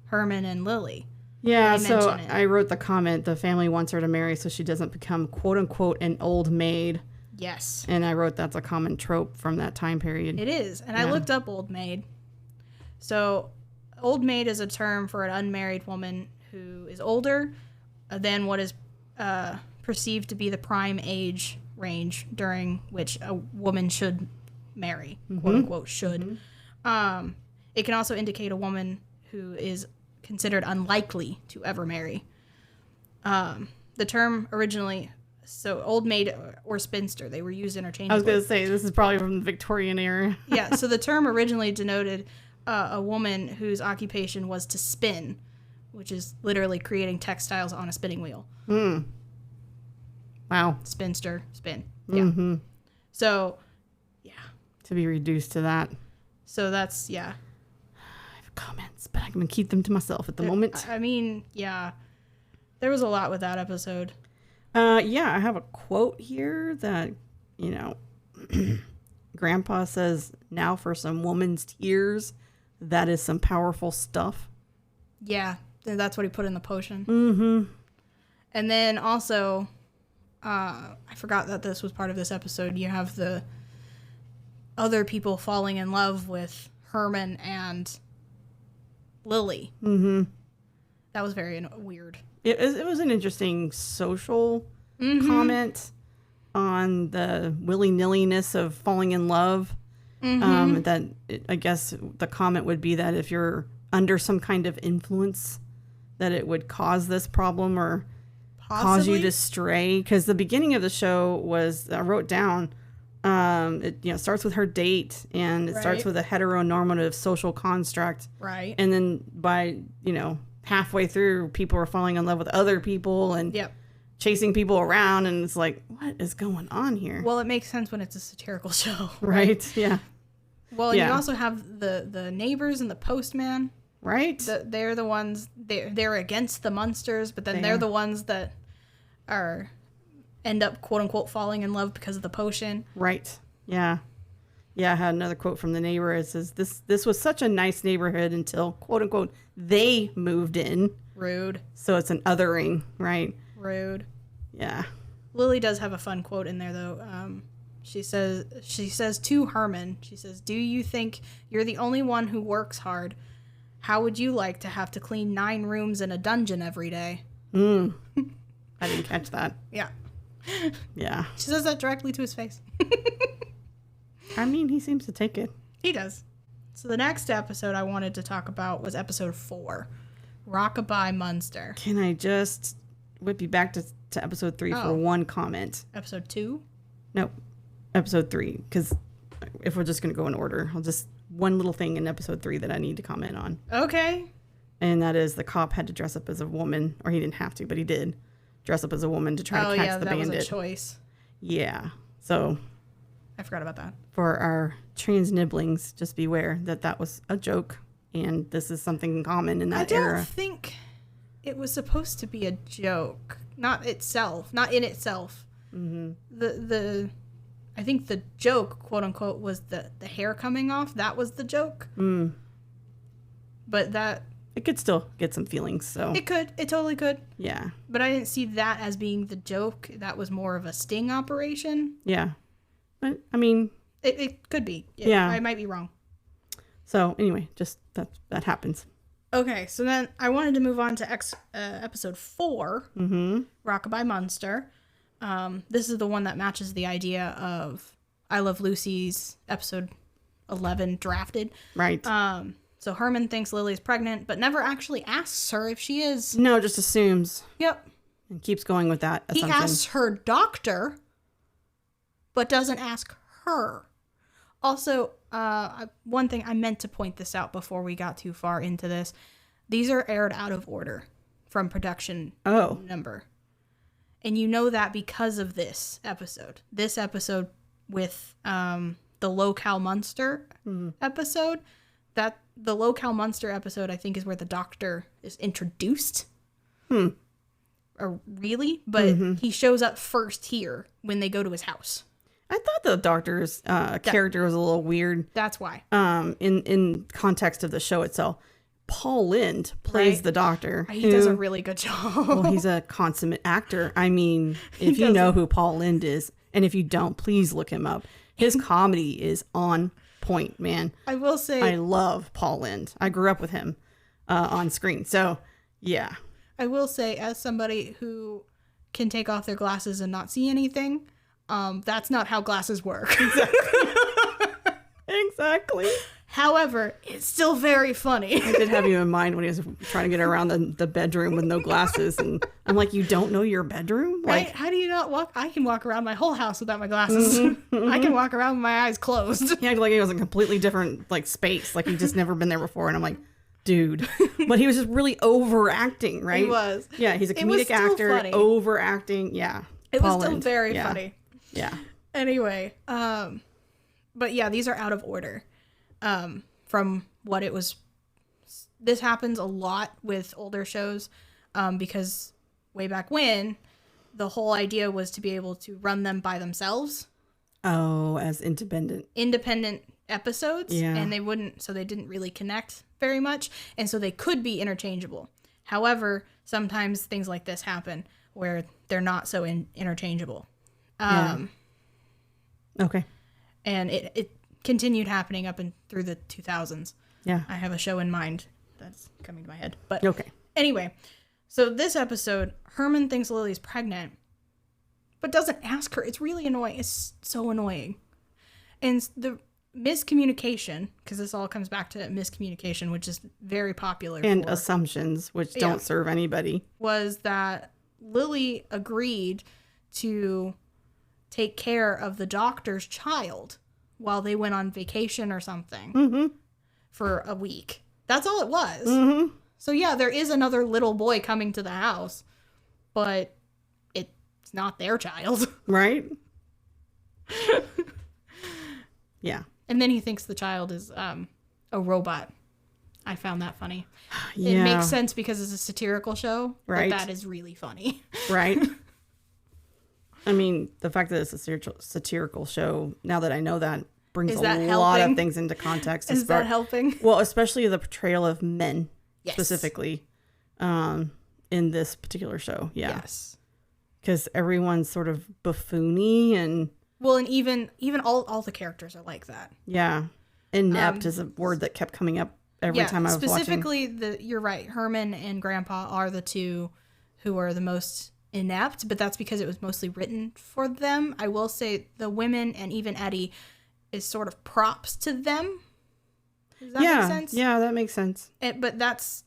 Herman and Lily. Yeah, so I wrote the comment, the family wants her to marry so she doesn't become, quote unquote, an old maid. Yes. And I wrote that's a common trope from that time period. It is. And I looked up old maid. So old maid is a term for an unmarried woman who is older than what is perceived to be the prime age range during which a woman should marry, quote unquote, should. It can also indicate a woman who is considered unlikely to ever marry. The term originally, so old maid or spinster, they were used interchangeably. I was going to say, this is probably from the Victorian era. Yeah, so the term originally denoted a woman whose occupation was to spin, which is literally creating textiles on a spinning wheel. Wow. Spinster, spin. Yeah. So, yeah. To be reduced to that. So that's, yeah. I have comments, but I'm going to keep them to myself at the moment. I mean, yeah. There was a lot with that episode. Yeah, I have a quote here that, you know, Grandpa says, now for some woman's tears. That is some powerful stuff. Yeah, that's what he put in the potion. And then also, I forgot that this was part of this episode. You have the other people falling in love with Herman and Lily. That was very weird. It was an interesting social comment on the willy-nilliness of falling in love. I guess the comment would be that if you're under some kind of influence, that it would cause this problem or cause you to stray. Because the beginning of the show was, I wrote down, it starts with her date, and it starts with a heteronormative social construct. Right. And then by, halfway through, people are falling in love with other people and chasing people around, and it's like, what is going on here? Well, it makes sense when it's a satirical show. Right? Yeah. Well, and you also have the neighbors and the postman. Right. They're the ones, they're against the Munsters, but then they're the ones that end up, quote unquote, falling in love because of the potion. Right. Yeah. Yeah, I had another quote from the neighbor. It says, this was such a nice neighborhood until, quote unquote, they moved in. Rude. So it's an othering, right? Rude. Yeah. Lily does have a fun quote in there, though. She says to Herman, she says, "Do you think you're the only one who works hard? How would you like to have to clean 9 rooms in a dungeon every day?" I didn't catch that. Yeah. Yeah. She says that directly to his face. I mean, he seems to take it. He does. So the next episode I wanted to talk about was episode 4, Rockabye Munster. Can I just whip you back to episode 3 for one comment? Episode 2? No, episode 3. Because if we're just going to go in order, one little thing in episode 3 that I need to comment on. Okay. And that is the cop had to dress up as a woman, or he didn't have to, but he did dress up as a woman to try to catch the bandit. That was a choice. Yeah. So I forgot about that. For our trans nibblings, just beware that was a joke, and this is something common in that era. I don't think it was supposed to be a joke. Not in itself. Mm-hmm. I think the joke, quote unquote, was the hair coming off. That was the joke. But that... It could still get some feelings, so... It could. It totally could. Yeah. But I didn't see that as being the joke. That was more of a sting operation. Yeah. But, I mean... It could be. Yeah. I might be wrong. So, anyway, just that happens. Okay, so then I wanted to move on to episode 4, Rockabye Munster. This is the one that matches the idea of I Love Lucy's episode 11, Drafted. Right. So Herman thinks Lily's pregnant, but never actually asks her if she is. No, just assumes. Yep. And keeps going with that assumption. He asks her doctor, but doesn't ask her. Also, one thing I meant to point this out before we got too far into this. These are aired out of order from production number. And you know that because of this episode. This episode with the Locale Munster episode. That the Locale Munster episode, I think, is where the doctor is introduced. Or really? But he shows up first here when they go to his house. I thought the doctor's character was a little weird. That's why. In context of the show itself. Paul Lynde plays the doctor. He does a really good job. Well, he's a consummate actor. I mean, if you know who Paul Lynde is, and if you don't, please look him up. His comedy is on point, man. I will say, I love Paul Lynde. I grew up with him on screen. So, yeah. I will say, as somebody who can take off their glasses and not see anything, that's not how glasses work. Exactly. However, it's still very funny. I did have you in mind when he was trying to get around the bedroom with no glasses. And I'm like, you don't know your bedroom? Right? How do you not walk? I can walk around my whole house without my glasses. I can walk around with my eyes closed. He acted like it was a completely different space. Like he'd just never been there before. And I'm like, dude. But he was just really overacting, right? He was. Yeah, he's a comedic actor. Funny. Overacting. Yeah. It was still very funny. Yeah. Anyway, but yeah, these are out of order. From what it was. This happens a lot with older shows because way back when the whole idea was to be able to run them by themselves. Oh, as independent episodes. Yeah. And they didn't really connect very much. And so they could be interchangeable. However, sometimes things like this happen where they're not so interchangeable. Okay. And it continued happening up and through the 2000s. Yeah. I have a show in mind that's coming to my head. But okay. Anyway, so this episode, Herman thinks Lily's pregnant, but doesn't ask her. It's really annoying. It's so annoying. And the miscommunication, because this all comes back to miscommunication, which is very popular. And assumptions, which don't serve anybody. Was that Lily agreed to take care of the doctor's child while they went on vacation or something for a week. That's all it was. So yeah, there is another little boy coming to the house, but it's not their child. Right? Yeah. And then he thinks the child is a robot. I found that funny. Yeah. It makes sense because it's a satirical show. Right. But that is really funny. Right. I mean, the fact that it's a satirical show, now that I know that, brings a lot of things into context. Is that helping? Well, especially the portrayal of men, specifically, in this particular show. Yeah. Yes. Because everyone's sort of buffoony and... Well, and even all the characters are like that. Yeah. Inept is a word that kept coming up every time I was watching. Specifically, you're right, Herman and Grandpa are the two who are the most... inept, but that's because it was mostly written for them. I will say the women and even Eddie is sort of props to them. Does that make sense? Yeah, that makes sense. But that's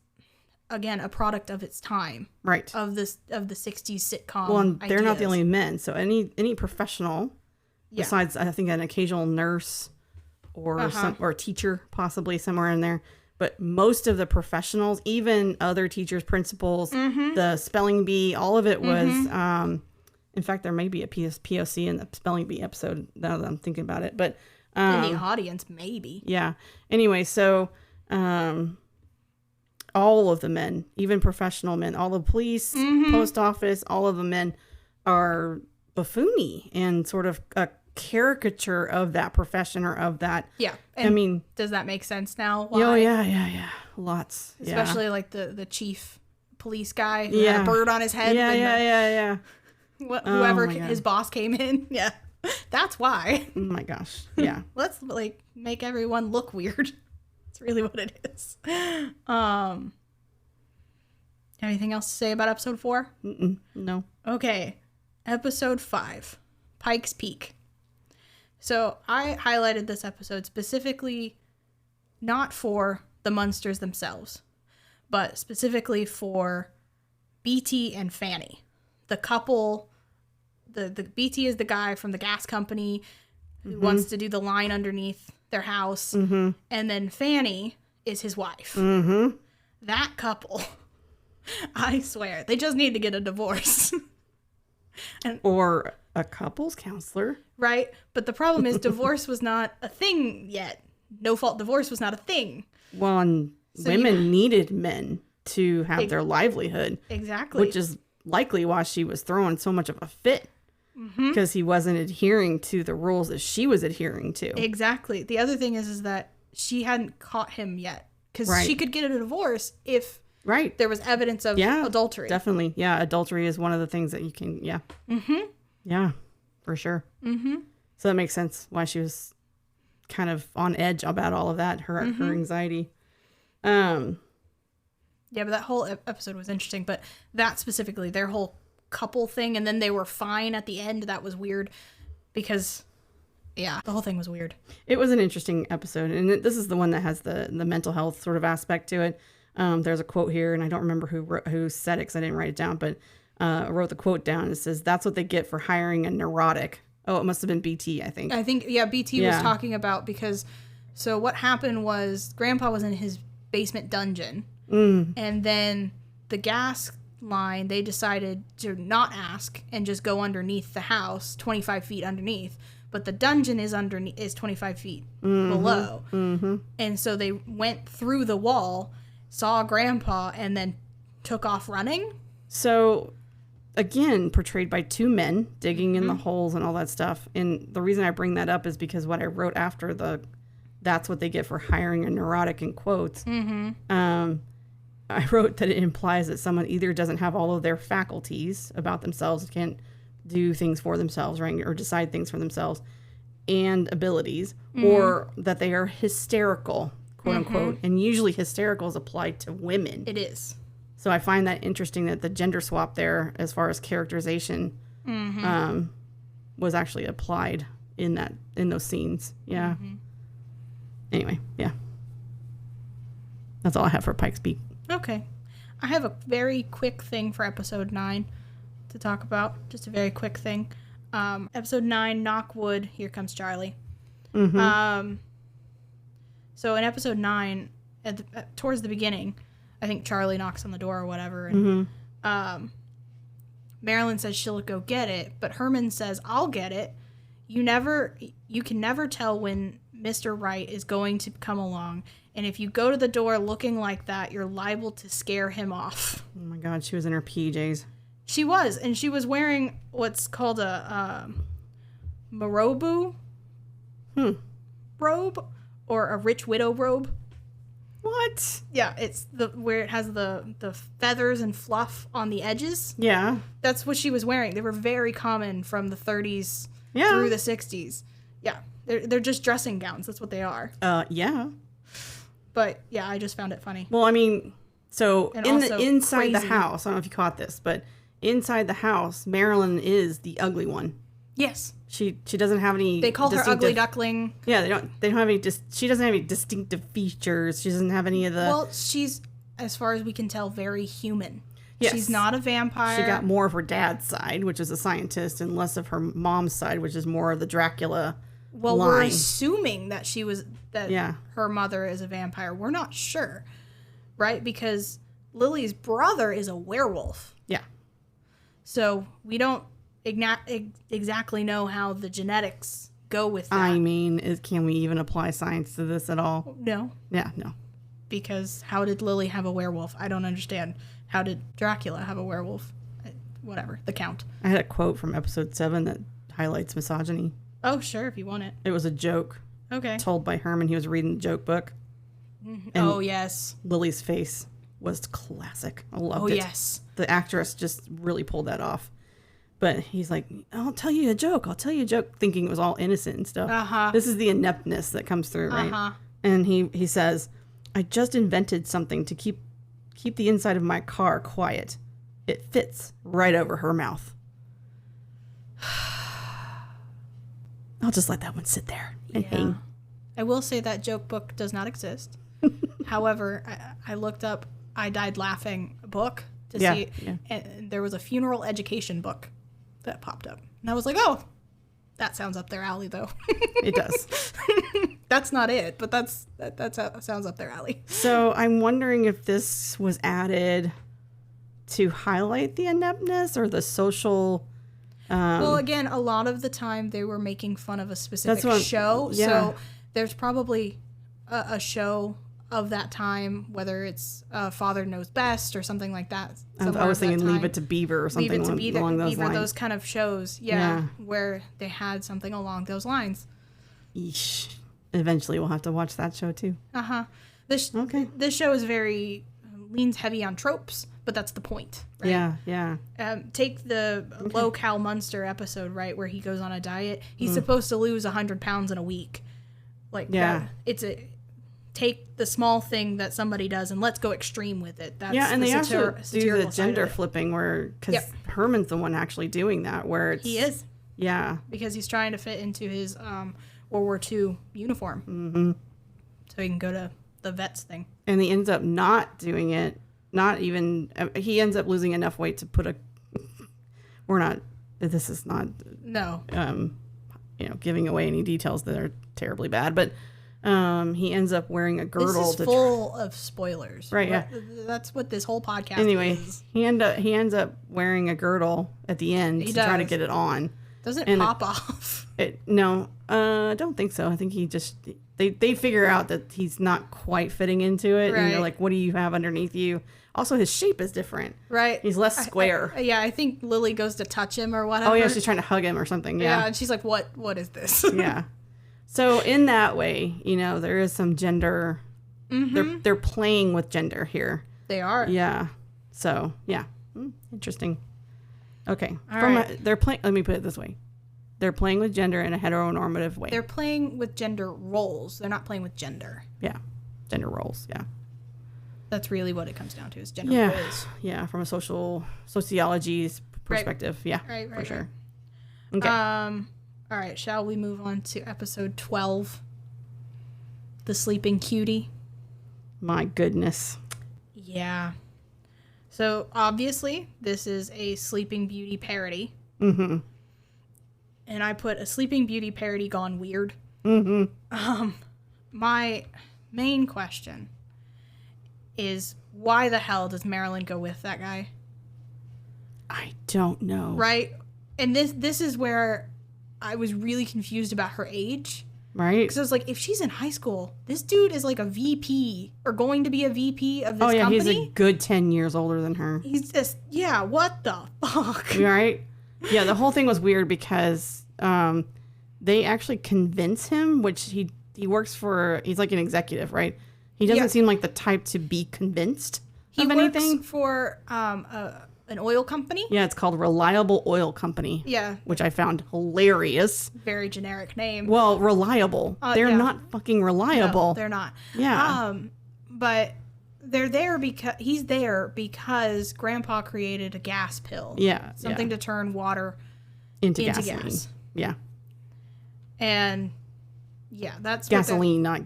again a product of its time, right? Of the 60s sitcom. Well, and they're not the only men. So any professional, besides I think an occasional nurse or or teacher, possibly somewhere in there. But most of the professionals, even other teachers, principals, the spelling bee, all of it was, in fact, there may be a POC in the spelling bee episode now that I'm thinking about it. But in the audience, maybe. Yeah. Anyway, so all of the men, even professional men, all the police, post office, all of the men are buffoony and sort of a caricature of that profession or of that. Yeah. And I mean, does that make sense now? Why? Oh yeah. Lots. Especially like the chief police guy who had a bird on his head. Yeah. Whoever his boss came in. Yeah. That's why. Oh my gosh. Yeah. Let's make everyone look weird. That's really what it is. Anything else to say about episode 4? No. Okay. Episode 5, Pike's Peak. So I highlighted this episode specifically not for the Munsters themselves, but specifically for BT and Fanny. The couple, the BT is the guy from the gas company who wants to do the line underneath their house, Mm-hmm. and then Fanny is his wife. Mm-hmm. That couple, I swear, they just need to get a divorce. Or a couples counselor. Right? But the problem is divorce was not a thing yet. No-fault divorce was not a thing. Well, and women needed men to have their livelihood. Exactly. Which is likely why she was throwing so much of a fit. Because he wasn't adhering to the rules that she was adhering to. Exactly. The other thing is that she hadn't caught him yet. Because she could get a divorce if there was evidence of adultery. Definitely. Yeah, adultery is one of the things that you can, Yeah, for sure. So that makes sense why she was kind of on edge about all of that, her anxiety. Yeah, but that whole episode was interesting. But that specifically, their whole couple thing, and then they were fine at the end, that was weird because the whole thing was weird. It was an interesting episode, and this is the one that has the mental health sort of aspect to it. There's a quote here, and I don't remember who said it because I didn't write it down, but I wrote the quote down. It says, "That's what they get for hiring a neurotic." Oh, it must have been BT, I think. BT was talking about, because so what happened was Grandpa was in his basement dungeon, and then the gas line, they decided to not ask and just go underneath the house, 25 feet underneath, but the dungeon is 25 feet below, and so they went through the wall, saw Grandpa, and then took off running. So again, portrayed by two men digging in the holes and all that stuff. And the reason I bring that up is because what I wrote after that's what they get for hiring a neurotic, in quotes. I wrote that it implies that someone either doesn't have all of their faculties about themselves, can't do things for themselves, right, or decide things for themselves, and abilities, or that they are hysterical, quote unquote. And usually hysterical is applied to women. It is. So I find that interesting that the gender swap there, as far as characterization, was actually applied in those scenes. Yeah. Anyway, yeah. That's all I have for Pike's Peak. Okay. I have a very quick thing for episode 9 to talk about. Just a very quick thing. Episode 9, Knockwood, Here Comes Charlie. So in episode 9, towards the beginning, I think Charlie knocks on the door or whatever, and Marilyn says she'll go get it, but Herman says, I'll get it. You can never tell when Mr. Right is going to come along, and if you go to the door looking like that, you're liable to scare him off. Oh my God, she was in her PJs. She was, and she was wearing what's called a Marobu robe, or a rich widow robe. What? Yeah, it's where it has the feathers and fluff on the edges. Yeah. That's what she was wearing. They were very common from the 30s through the 60s. Yeah. They're just dressing gowns. That's what they are. Yeah. But yeah, I just found it funny. Well, I mean, so inside the house, I don't know if you caught this, but inside the house, Marilyn is the ugly one. Yes. She doesn't have any. They call her ugly duckling. Yeah, they don't have any. She doesn't have any distinctive features. She doesn't have any of the. Well, she's, as far as we can tell, very human. Yes. She's not a vampire. She got more of her dad's side, which is a scientist, and less of her mom's side, which is more of the Dracula. Well, line. We're assuming that her mother is a vampire. We're not sure, right? Because Lily's brother is a werewolf. Yeah. So we don't exactly know how the genetics go with that. I mean, can we even apply science to this at all? No. Yeah, no. Because how did Lily have a werewolf? I don't understand. How did Dracula have a werewolf? Whatever, the Count. I had a quote from episode 7 that highlights misogyny. Oh, sure, if you want it. It was a joke. Okay. Told by Herman. He was reading the joke book. Oh, yes. Lily's face was classic. I loved it. Oh, yes. The actress just really pulled that off. But he's like, I'll tell you a joke, thinking it was all innocent and stuff. Uh-huh. This is the ineptness that comes through, right? Uh-huh. And he says, I just invented something to keep the inside of my car quiet. It fits right over her mouth. I'll just let that one sit there and hang. I will say that joke book does not exist. However, I looked up I Died Laughing book to see, and there was a funeral education book that popped up. And I was like, oh, that sounds up their alley, though. It does. That's not it, but that sounds up their alley. So I'm wondering if this was added to highlight the ineptness or the social... well, again, a lot of the time they were making fun of a specific show. Yeah. So there's probably a show of that time, whether it's Father Knows Best or something like that. I was thinking Leave It to Beaver or something along those lines. Those kind of shows, yeah, where they had something along those lines. Eesh. Eventually we'll have to watch that show too. This show is leans heavy on tropes, but that's the point, right? Yeah. Take the low-cal Munster episode, right, where he goes on a diet. He's supposed to lose 100 pounds in a week. Take the small thing that somebody does and let's go extreme with it. That's and they also do the gender flipping because Herman's the one actually doing that, where it's... He is. Yeah. Because he's trying to fit into his World War II uniform. Mm-hmm. So he can go to the vets thing. And he ends up not doing it. He ends up losing enough weight to put this is not... No. Giving away any details that are terribly bad, but... he ends up wearing a girdle. This is full of spoilers. Right, yeah. That's what this whole podcast is. He ends up wearing a girdle at the end to try to get it on. Doesn't it pop off? No, I don't think so. I think he just... They figure out that he's not quite fitting into it. Right. And they're like, what do you have underneath you? Also, his shape is different. Right. He's less square. I think Lily goes to touch him or whatever. Oh, yeah, she's trying to hug him or something. Yeah, and she's like, what is this? Yeah. So in that way, there is some gender. Mm-hmm. They're playing with gender here. They are. Yeah. So yeah, interesting. Okay. Right. They're playing. Let me put it this way: they're playing with gender in a heteronormative way. They're playing with gender roles. They're not playing with gender. Yeah, gender roles. Yeah. That's really what it comes down to is gender roles. Yeah, from a sociology's perspective. Right. Yeah, right, for sure. Right. Okay. All right, shall we move on to episode 12? The Sleeping Cutie. My goodness. Yeah. So, obviously, this is a Sleeping Beauty parody. Mm-hmm. And I put a Sleeping Beauty parody gone weird. Mm-hmm. My main question is, why the hell does Marilyn go with that guy? I don't know. Right? And this is where... I was really confused about her age. Right. Because I was like, if she's in high school, this dude is like a VP or going to be a VP of this company. He's a good 10 years older than her. He's just, what the fuck? Right? Yeah, the whole thing was weird because they actually convince him, which he works for, he's like an executive, right? He doesn't seem like the type to be convinced of anything. He works for an oil company. Yeah, it's called Reliable Oil Company. Yeah. Which I found hilarious. Very generic name. Well, reliable. They're not fucking reliable. No, they're not. Yeah. But they're there because Grandpa created a gas pill. Yeah. Something to turn water into gas. Yeah. And that's gasoline, not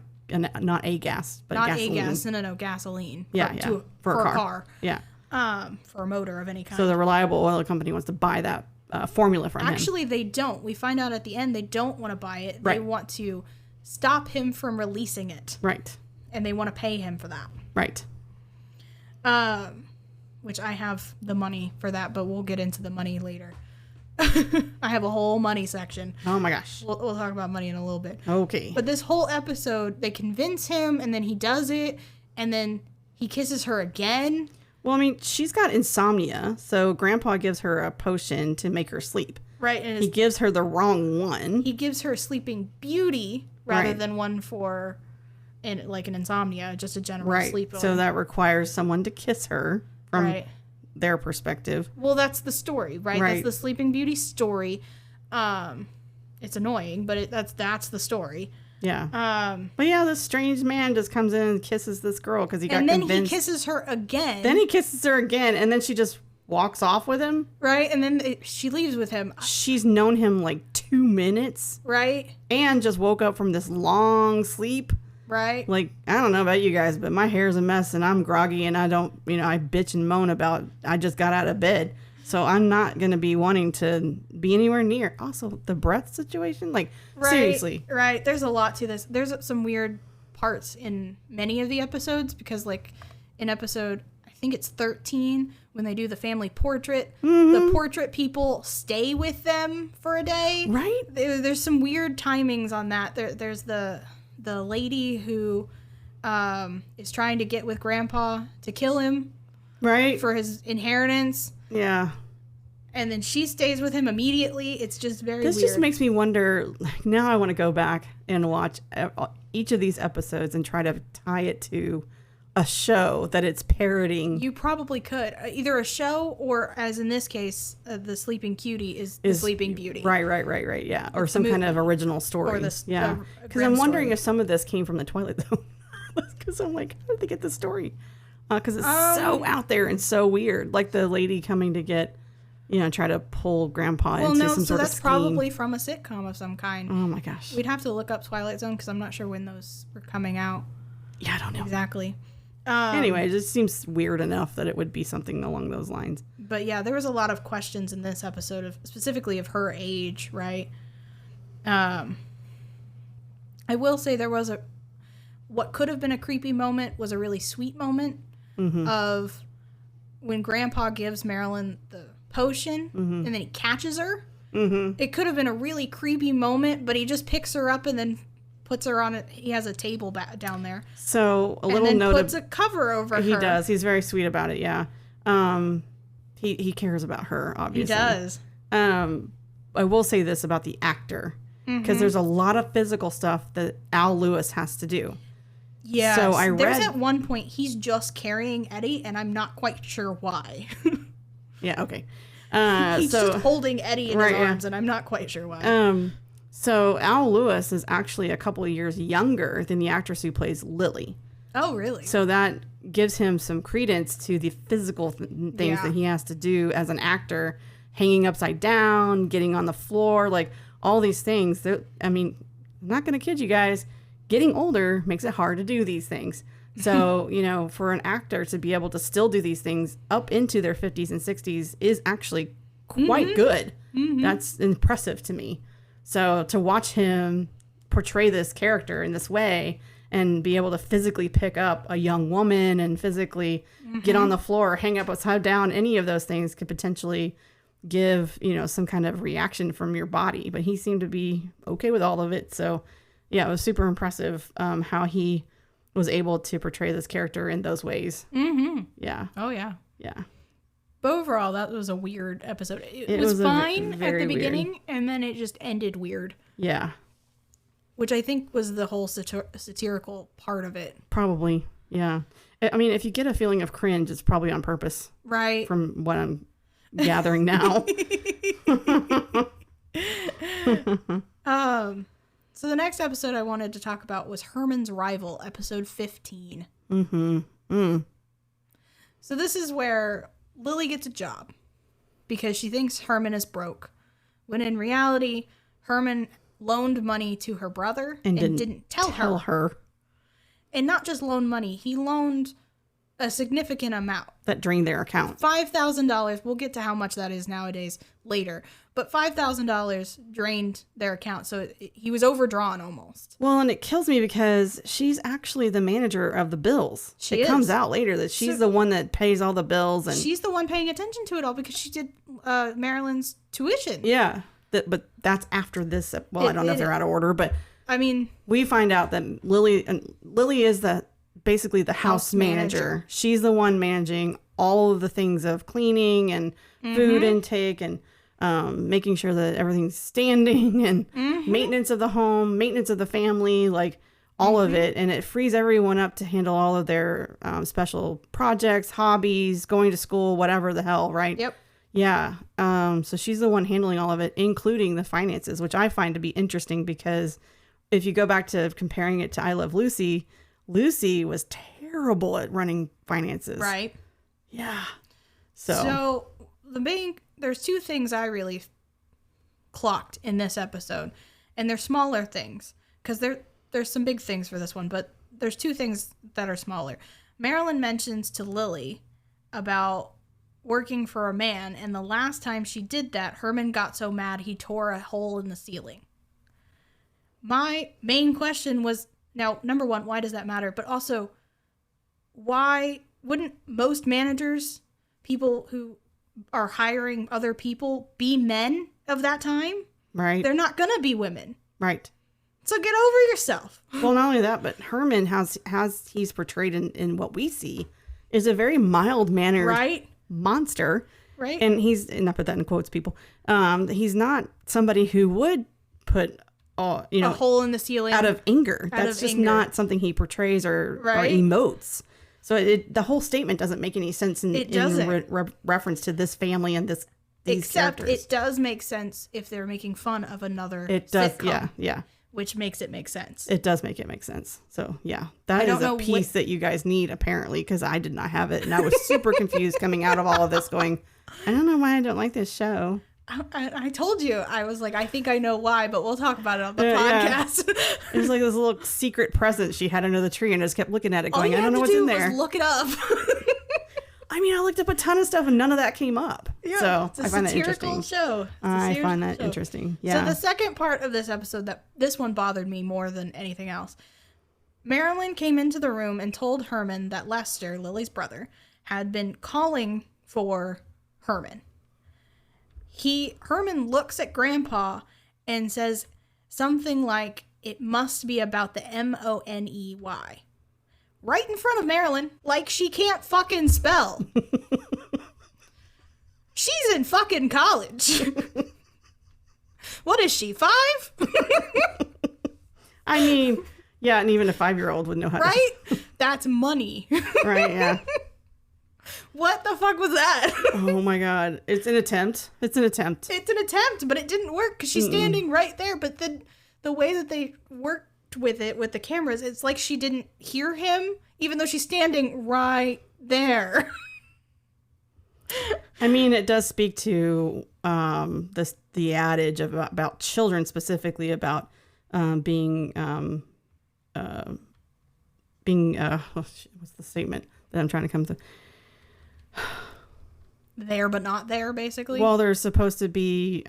a gas, but not gasoline. A gas. No, gasoline. Yeah. For a car. Yeah. For a motor of any kind. So the Reliable Oil Company wants to buy that formula from him. Actually, they don't. We find out at the end they don't want to buy it. Right. They want to stop him from releasing it. Right. And they want to pay him for that. Right. Which I have the money for that, but we'll get into the money later. I have a whole money section. Oh my gosh. We'll talk about money in a little bit. Okay. But this whole episode, they convince him, and then he does it, and then he kisses her again. Well, I mean, she's got insomnia, so Grandpa gives her a potion to make her sleep. Right. And he gives her the wrong one. He gives her Sleeping Beauty rather than one for an insomnia, just a general sleep. So that requires someone to kiss her from their perspective. Well, that's the story, right? That's the Sleeping Beauty story. It's annoying, but that's the story. Yeah. But yeah, this strange man just comes in and kisses this girl because he got convinced. And then he kisses her again. And then she just walks off with him. Right. And then she leaves with him. She's known him like 2 minutes. Right. And just woke up from this long sleep. Right. Like, I don't know about you guys, but my hair's a mess and I'm groggy and I don't, I bitch and moan about I just got out of bed. So I'm not going to be wanting to be anywhere near. Also, the breath situation, like, seriously. Right. There's a lot to this. There's some weird parts in many of the episodes because, like, in episode, I think it's 13, when they do the family portrait, the portrait people stay with them for a day. Right. There's some weird timings on that. There's the lady who is trying to get with Grandpa to kill him. Right. For his inheritance. Yeah. And then she stays with him immediately. It's just very weird. This just makes me wonder, like, now I want to go back and watch each of these episodes and try to tie it to a show that it's parodying. You probably could. Either a show or, as in this case, the Sleeping Cutie is the Sleeping Beauty. Right. Yeah. Or some kind of original story. Or yeah. Because I'm wondering if some of this came from the Twilight Zone. Because I'm like, how did they get this story? Because it's so out there and so weird. Like the lady coming to get, try to pull Grandpa into some sort of scheme. So that's probably from a sitcom of some kind. Oh my gosh. We'd have to look up Twilight Zone because I'm not sure when those were coming out. Yeah, I don't know. Exactly. Anyway, it just seems weird enough that it would be something along those lines. But yeah, there was a lot of questions in this episode specifically of her age, right? I will say there was what could have been a creepy moment was a really sweet moment of when Grandpa gives Marilyn the potion and then he catches her. It could have been a really creepy moment, but he just picks her up and then puts her on it. He has a table down there. So a little and then note puts a cover over her. He does. He's very sweet about it. Yeah. He cares about her, obviously. He does. I will say this about the actor because there's a lot of physical stuff that Al Lewis has to do. Yeah. So there's at one point he's just carrying Eddie, and I'm not quite sure why. Yeah. Okay. He's just holding Eddie in his arms, and I'm not quite sure why. So Al Lewis is actually a couple of years younger than the actress who plays Lily. Oh, really? So that gives him some credence to the physical things that he has to do as an actor, hanging upside down, getting on the floor, like all these things. I mean, I'm not going to kid you guys. Getting older makes it hard to do these things. So, for an actor to be able to still do these things up into their 50s and 60s is actually quite good. That's impressive to me. So to watch him portray this character in this way and be able to physically pick up a young woman and physically get on the floor, hang up upside down, any of those things could potentially give, some kind of reaction from your body. But he seemed to be okay with all of it. So, yeah, it was super impressive how he was able to portray this character in those ways. Yeah. Oh, yeah. Yeah. But overall, that was a weird episode. It was fine at the beginning, and then it just ended weird. Yeah. Which I think was the whole satirical part of it. Probably, yeah. I mean, if you get a feeling of cringe, it's probably on purpose. Right. From what I'm gathering now. So the next episode I wanted to talk about was Herman's Rival, episode 15. So this is where Lily gets a job because she thinks Herman is broke, when in reality, Herman loaned money to her brother and didn't tell her. And not just loan money, he loaned a significant amount. That drained their account. $5,000. We'll get to how much that is nowadays later. But $5,000 drained their account. So he was overdrawn almost. Well, and it kills me because she's actually the manager of the bills. It comes out later that she's the one that pays all the bills. And she's the one paying attention to it all because she did Marilyn's tuition. Yeah. But that's after this. Well, I don't know if they're out of order, but I mean, we find out that Lily is basically the house manager. She's the one managing all of the things of cleaning and food intake and making sure that everything's standing and maintenance of the home, maintenance of the family, like all of it. And it frees everyone up to handle all of their special projects, hobbies, going to school, whatever the hell, right? Yep. Yeah. So she's the one handling all of it, including the finances, which I find to be interesting because if you go back to comparing it to I Love Lucy, Lucy was terrible at running finances. Right. Yeah. So there's two things I really clocked in this episode, and they're smaller things because there's some big things for this one, but there's two things that are smaller. Marilyn mentions to Lily about working for a man, and the last time she did that, Herman got so mad he tore a hole in the ceiling. My main question was, now, number one, why does that matter? But also, why wouldn't most managers, people who are hiring other people, be men of that time? Right. They're not gonna be women. Right. So get over yourself. Well, not only that, but Herman he's portrayed in what we see is a very mild-mannered monster. Right. And and I put that in quotes, people. He's not somebody who would put a hole in the ceiling out of anger. That's just not something he portrays or emotes. So the whole statement doesn't make any sense in reference to this family and these Except characters. It does make sense if they're making fun of another sitcom. Yeah. Which makes it make sense. It does make it make sense. So, yeah. That is a piece that you guys need, apparently, because I did not have it. And I was super confused coming out of all of this going, I don't know why I don't like this show. I told you. I was like, I think I know why, but we'll talk about it on the podcast. Yeah. It was like this little secret present she had under the tree and I just kept looking at it going, I don't know what's in there. Look it up. I mean, I looked up a ton of stuff and none of that came up. Yeah, so it's a satirical show. I find that interesting. Yeah. So the second part of this episode, this one bothered me more than anything else. Marilyn came into the room and told Herman that Lester, Lily's brother, had been calling for Herman. Herman looks at Grandpa and says something like, it must be about the Money. Right in front of Marilyn, like she can't fucking spell. She's in fucking college. What is she, 5? I mean, yeah, and even a 5-year-old would know how to. That's money. Right, yeah. What the fuck was that? Oh my god. It's an attempt, but it didn't work because she's standing right there. But then the way that they worked with it, with the cameras, it's like she didn't hear him, even though she's standing right there. I mean, it does speak to the adage about children, specifically about being what's the statement that I'm trying to come to? There but not there, basically. Well, they're supposed to be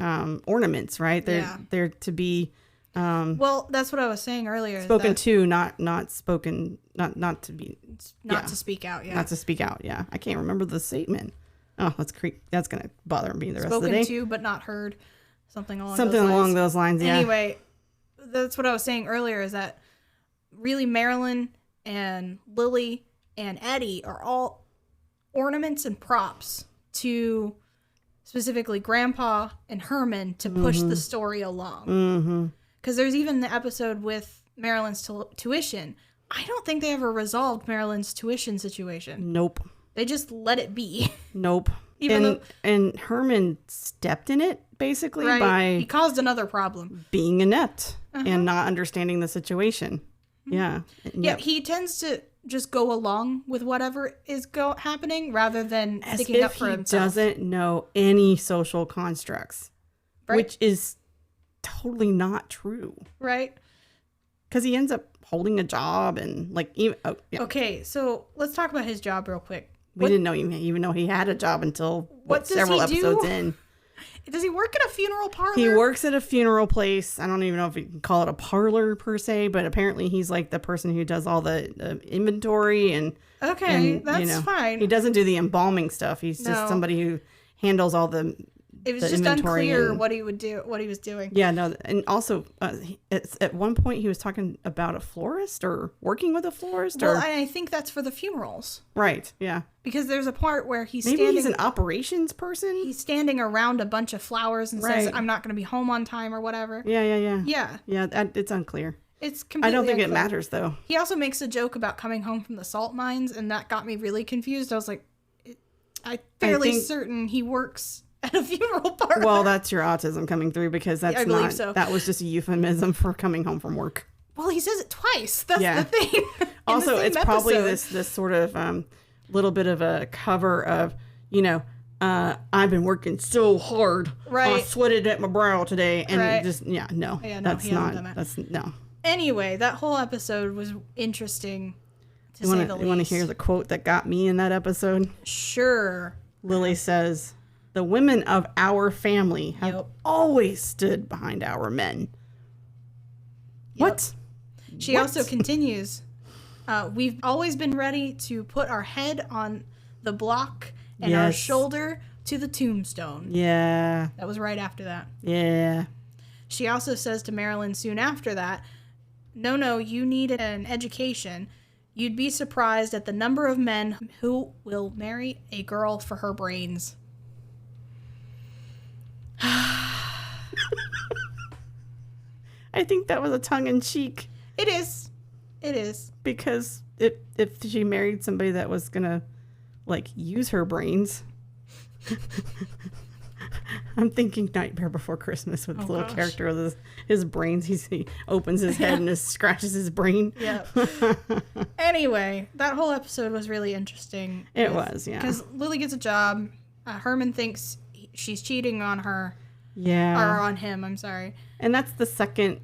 ornaments, right? They're to be well, that's what I was saying earlier. Spoken to, not spoken, not to be, to speak out. Yeah, not to speak out. Yeah, I can't remember the statement. Oh, that's gonna bother me the rest of the day. Spoken to, but not heard. Something along those lines. Yeah. Anyway, that's what I was saying earlier. Is that really Marilyn and Lily and Eddie are all ornaments and props to specifically Grandpa and Herman to push the story along. Because there's even the episode with Marilyn's tuition. I don't think they ever resolved Marilyn's tuition situation. Nope. They just let it be. Nope. And Herman stepped in it, basically, by... He caused another problem. Being inept and not understanding the situation. Yeah. Yeah, he tends to just go along with whatever is happening rather than sticking up for himself. He doesn't know any social constructs, which is totally not true. Right. Because he ends up holding a job and Okay, so let's talk about his job real quick. We didn't know even know he had a job until several episodes in. Does he work at a funeral parlor? He works at a funeral place. I don't even know if you can call it a parlor per se, but apparently he's like the person who does all the inventory and that's fine. He doesn't do the embalming stuff. He's just somebody who handles all the It was just unclear what he was doing. Yeah, no, and also at one point he was talking about a florist or working with a florist. Well, I think that's for the funerals. Right. Yeah. Because there's a part where he's he's an operations person. He's standing around a bunch of flowers and says, "I'm not going to be home on time" or whatever. Yeah. Yeah. It's unclear. It's completely. I don't think unclear. it matters though. He also makes a joke about coming home from the salt mines, and that got me really confused. I was like, I'm fairly certain he works at a funeral parlor. Well, that's your autism coming through, because that's that was just a euphemism for coming home from work. Well, he says it twice. That's the thing. Also, it's probably this sort of little bit of a cover of, I've been working so hard. Right. I sweated at my brow today. And no. That's not, that's no. Anyway, that whole episode was interesting, to say the least. You want to hear the quote that got me in that episode? Sure. Lily says, the women of our family have always stood behind our men. Yep. What? She also continues, we've always been ready to put our head on the block and our shoulder to the tombstone. Yeah. That was right after that. Yeah. She also says to Marilyn soon after that, no, you need an education. You'd be surprised at the number of men who will marry a girl for her brains. I think that was a tongue-in-cheek. It is. Because if she married somebody that was going to, like, use her brains... I'm thinking Nightmare Before Christmas with the little character with his brains. He opens his head and scratches his brain. Yeah. Anyway, that whole episode was really interesting. It was, yeah. Because Lily gets a job. Herman thinks she's cheating on her. Yeah. Or on him, I'm sorry. And that's the second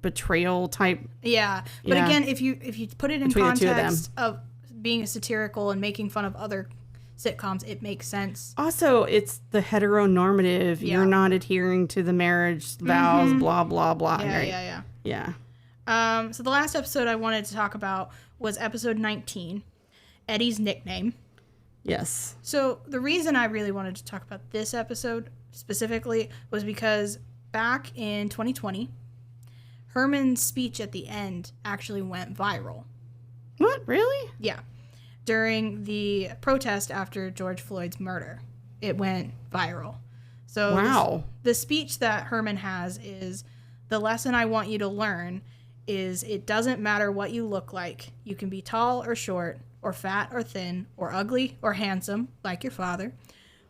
betrayal type. Yeah. But again, if you put it in between context of being satirical and making fun of other sitcoms, it makes sense. Also, it's the heteronormative. Yeah. You're not adhering to the marriage vows, blah, blah, blah. Yeah. So the last episode I wanted to talk about was episode 19, Eddie's nickname. Yes. So the reason I really wanted to talk about this episode specifically was because back in 2020, Herman's speech at the end actually went viral. What? Really? Yeah. During the protest after George Floyd's murder. It went viral. So wow. The speech that Herman has is, the lesson I want you to learn is it doesn't matter what you look like. You can be tall or short, or fat or thin, or ugly or handsome, like your father,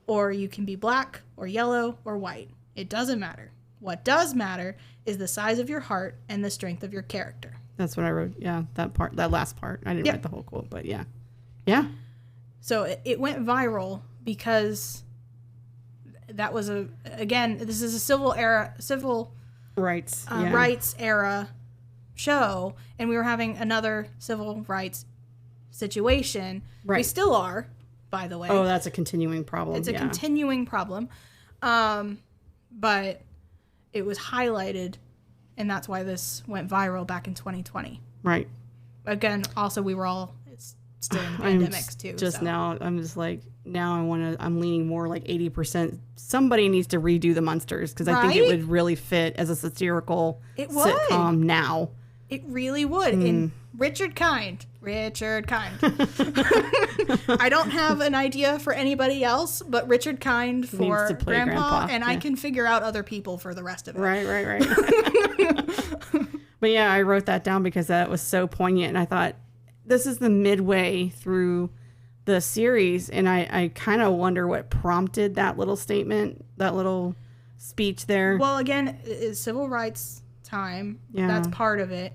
or you can be black or yellow or white. It doesn't matter. What does matter is the size of your heart and the strength of your character. That's what I wrote. Yeah, that last part. I didn't write the whole quote, but yeah. Yeah. So it went viral because that was this is a civil rights era show, and we were having another civil rights situation. Right. We still are, by the way. Oh, that's a continuing problem. It's a continuing problem. But it was highlighted, and that's why this went viral back in 2020. Right. Again, also we were all still in the pandemics too. I'm leaning more like 80%. Somebody needs to redo the Munsters because I think it would really fit as a satirical sitcom now. It really would. And Richard Kind. I don't have an idea for anybody else, but Richard Kind for Grandpa, and I can figure out other people for the rest of it. Right. But yeah, I wrote that down because that was so poignant, and I thought, this is the midway through the series, and I kind of wonder what prompted that little statement, that little speech there. Well, again, it's civil rights time. Yeah. That's part of it.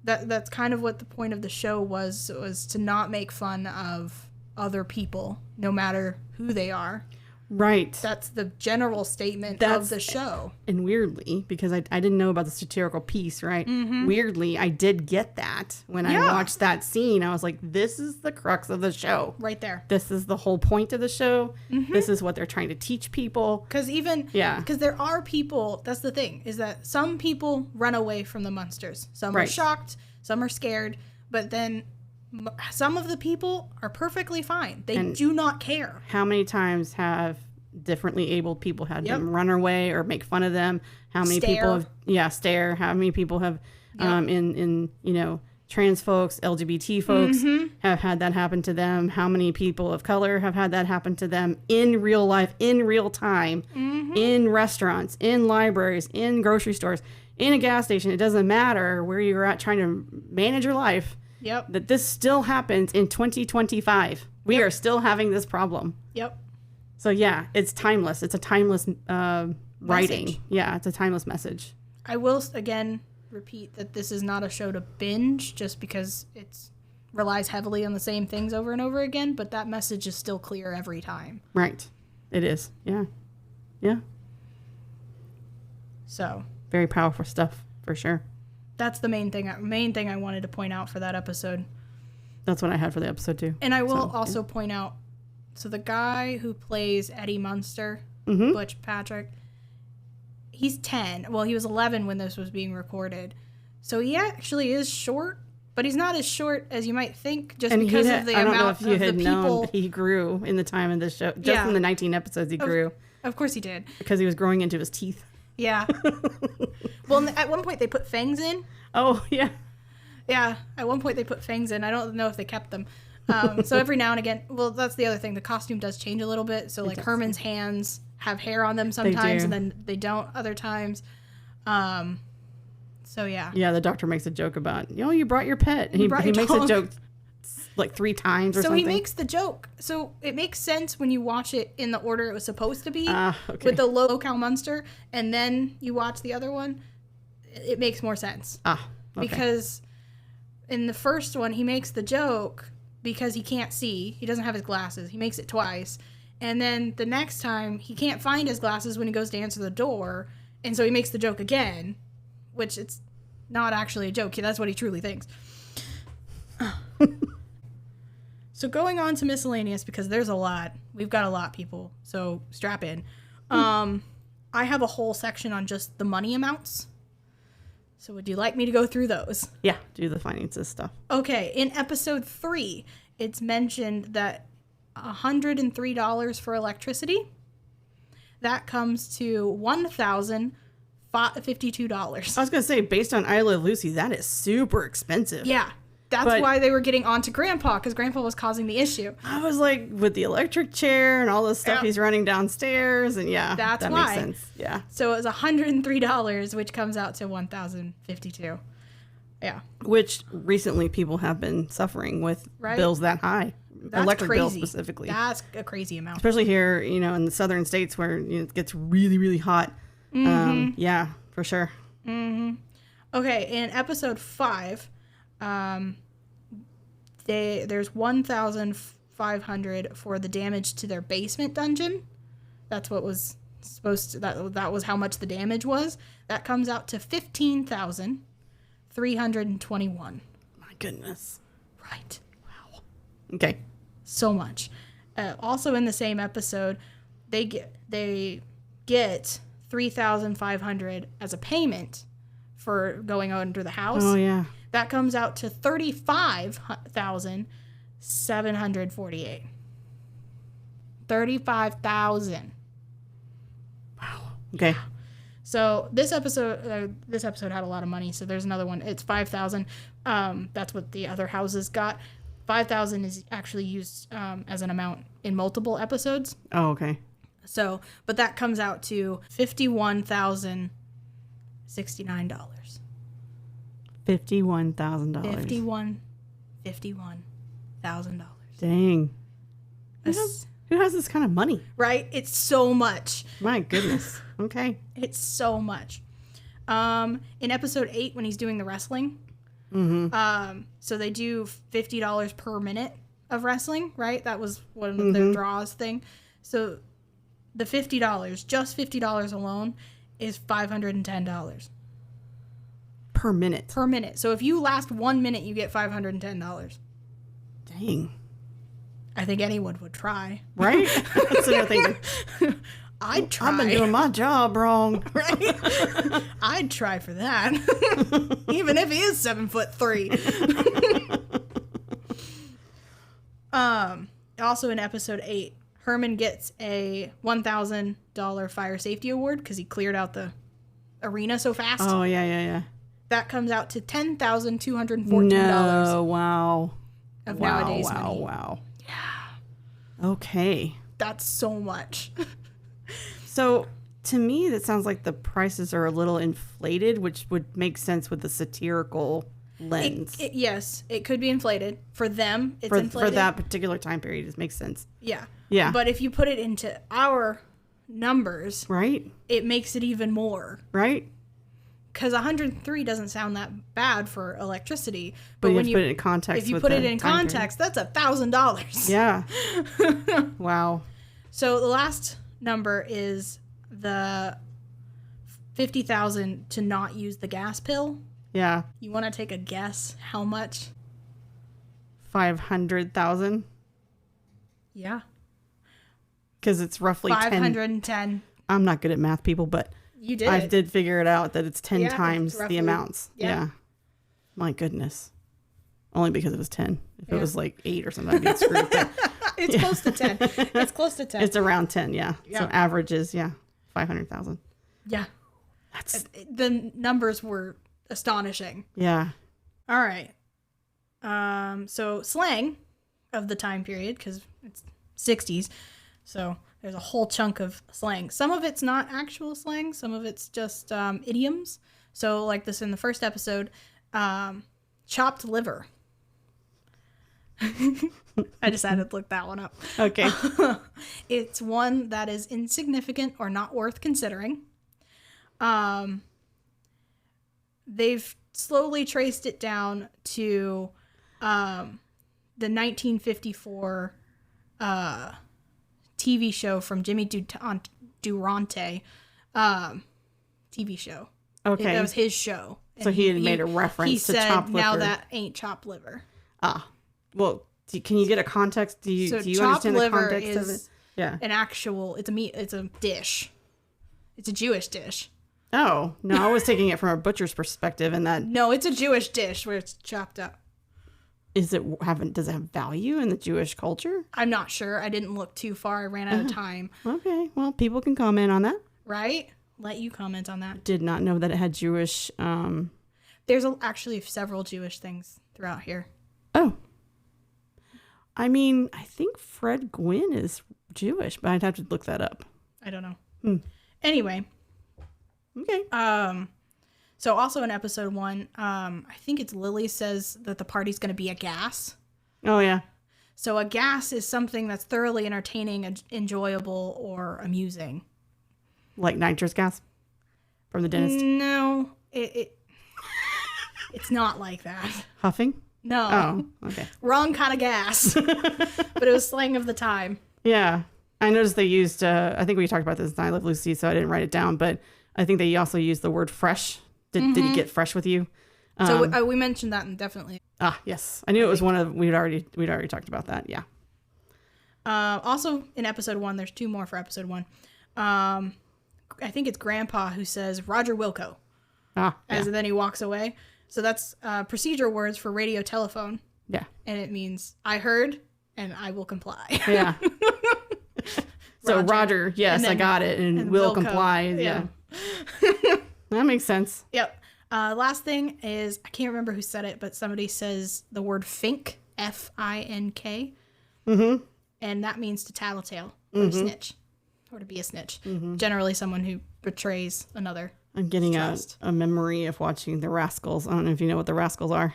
That's kind of what the point of the show was to not make fun of other people, no matter who they are. Right. That's the general statement of the show. And weirdly, because I didn't know about the satirical piece, right? Mm-hmm. Weirdly, I did get that when I watched that scene. I was like, this is the crux of the show. Right there. This is the whole point of the show. Mm-hmm. This is what they're trying to teach people. Because there are people, that's the thing, is that some people run away from the Munsters. Some are shocked, some are scared, but then some of the people are perfectly fine. They do not care. How many times have differently abled people had them run away or make fun of them? How many people have stare? How many people have in trans folks, LGBT folks have had that happen to them? How many people of color have had that happen to them in real life, in real time, in restaurants, in libraries, in grocery stores, in a gas station? It doesn't matter where you're at trying to manage your life. Yep. That this still happens in 2025. We are still having this problem. Yep. So yeah, it's timeless. It's a timeless writing. Yeah, it's a timeless message. I will again repeat that this is not a show to binge just because it relies heavily on the same things over and over again, but that message is still clear every time. Right. It is. Yeah. Yeah. So. Very powerful stuff, for sure. That's the main thing I wanted to point out for that episode. That's what I had for the episode too. And I will also point out So the guy who plays Eddie Munster, Butch Patrick, he's 10. Well, he was 11 when this was being recorded. So he actually is short, but he's not as short as you might think just because of the amount of the people. Known, he grew in the time of the show. Just in the 19 episodes, he grew. Of course he did. Because he was growing into his teeth. Yeah. Well, at one point they put fangs in. Oh, yeah. Yeah, at one point they put fangs in. I don't know if they kept them. So every now and again, well, that's the other thing. The costume does change a little bit. So like Herman's hands have hair on them sometimes, and then they don't other times. So yeah. Yeah, the doctor makes a joke about, you brought your pet. He makes a joke like 3 times or something. So he makes the joke. So it makes sense when you watch it in the order it was supposed to be with the low-cal Munster, and then you watch the other one. It makes more sense. Okay. Because in the first one, he makes the joke because he can't see. He doesn't have his glasses. He makes it twice. And then the next time, he can't find his glasses when he goes to answer the door. And so he makes the joke again, which it's not actually a joke. That's what he truly thinks. So going on to miscellaneous, because there's a lot. We've got a lot, people. So strap in. I have a whole section on just the money amounts. So would you like me to go through those? Yeah, do the finances stuff. Okay, in episode 3, it's mentioned that $103 for electricity. That comes to $1,052. I was going to say, based on I Love Lucy, that is super expensive. Yeah, that's why they were getting onto Grandpa, because Grandpa was causing the issue. I was like, with the electric chair and all this stuff he's running downstairs, and that makes sense. Yeah. So it was $103, which comes out to $1,052. Yeah. Which recently people have been suffering with bills that high. That's electric bills specifically. That's a crazy amount. Especially here, in the southern states where it gets really, really hot. Yeah, for sure. Mm-hmm. Okay, in episode 5, there's $1,500 for the damage to their basement dungeon. That's what was supposed to. That was how much the damage was. That comes out to $15,321. My goodness. Right. Wow. Okay. So much. Also in the same episode, they get $3,500 as a payment for going under the house. Oh yeah. That comes out to $35,748. $35,000. Wow. Okay. So this episode had a lot of money. So there's another one. It's $5,000. That's what the other houses got. $5,000 is actually used as an amount in multiple episodes. Oh, okay. So, but that comes out to $51,069. $51,000. $51,000. Dang. Who has this kind of money? Right? It's so much. My goodness. Okay. It's so much. In episode 8, when he's doing the wrestling, so they do $50 per minute of wrestling, right? That was one of their draws thing. So the $50, just $50 alone, is $510. Per minute. Per minute. So if you last 1 minute, you get $510. Dang. I think anyone would try. Right? That's another thing. I'd try. I've been doing my job wrong. Right? I'd try for that. Even if he is 7'3". Also in episode 8, Herman gets a $1,000 fire safety award because he cleared out the arena so fast. Oh, yeah. That comes out to $10,214. No, wow. Of nowadays money. Wow. Yeah. Okay. That's so much. So, to me, that sounds like the prices are a little inflated, which would make sense with the satirical lens. Yes, it could be inflated. For them, it's inflated. For that particular time period, it makes sense. Yeah. Yeah. But if you put it into our numbers, right, it makes it even more. Right. Because 103 doesn't sound that bad for electricity. But when you put it in context, if you put it in context, that's $1,000. Yeah. Wow. So the last number is the 50,000 to not use the gas pill. Yeah. You want to take a guess how much? 500,000. Yeah. because it's roughly 510. I'm not good at math, people, but you did. I did figure it out that it's 10 times roughly, the amounts. Yeah. My goodness. Only because it was 10. If it was like 8 or something, I'd be screwed. But, it's close to 10. It's close to 10. It's around 10, yeah. So average is, 500,000. Yeah. The numbers were astonishing. Yeah. All right. So slang of the time period, because it's 60s. So there's a whole chunk of slang. Some of it's not actual slang. Some of it's just idioms. So like this in the first episode, chopped liver. I decided to look that one up. Okay. It's one that is insignificant or not worth considering. They've slowly traced it down to the 1954 TV show from Jimmy Durante TV show. Okay. That was his show. So he had made a reference to chopped liver. Now that ain't chopped liver. Well, can you get a context? Do you understand the context of it? Yeah. An actual, it's a dish. It's a Jewish dish. Oh, no, I was taking it from a butcher's perspective and that. No, it's a Jewish dish where it's chopped up. Does it have value in the Jewish culture? I'm not sure. I didn't look too far. I ran out of time. Okay. Well, people can comment on that. Right? Let you comment on that. Did not know that it had Jewish. There's actually several Jewish things throughout here. Oh. I mean, I think Fred Gwynn is Jewish, but I'd have to look that up. I don't know. Anyway. Okay. So also in episode 1, I think it's Lily says that the party's going to be a gas. Oh, yeah. So a gas is something that's thoroughly entertaining, enjoyable, or amusing. Like nitrous gas from the dentist? No, it's not like that. Huffing? No. Oh, okay. Wrong kind of gas. But it was slang of the time. Yeah. I noticed they used, I think we talked about this in I Love Lucy, so I didn't write it down, but I think they also used the word fresh. Did he get fresh with you? So we mentioned that, and definitely. Yes. I knew it was one of, we'd already talked about that. Yeah. Also in episode 1, there's 2 more for episode 1. I think it's Grandpa who says Roger Wilco. And then he walks away. So that's procedure words for radio telephone. Yeah. And it means I heard and I will comply. Yeah. So Roger, yes, then, I got it, and will comply. Yeah. That makes sense. Yep. Last thing is, I can't remember who said it, but somebody says the word fink, F-I-N-K. Mm-hmm. And that means to tattletale or snitch, or to be a snitch. Mm-hmm. Generally someone who betrays another. I'm getting a memory of watching The Rascals. I don't know if you know what The Rascals are.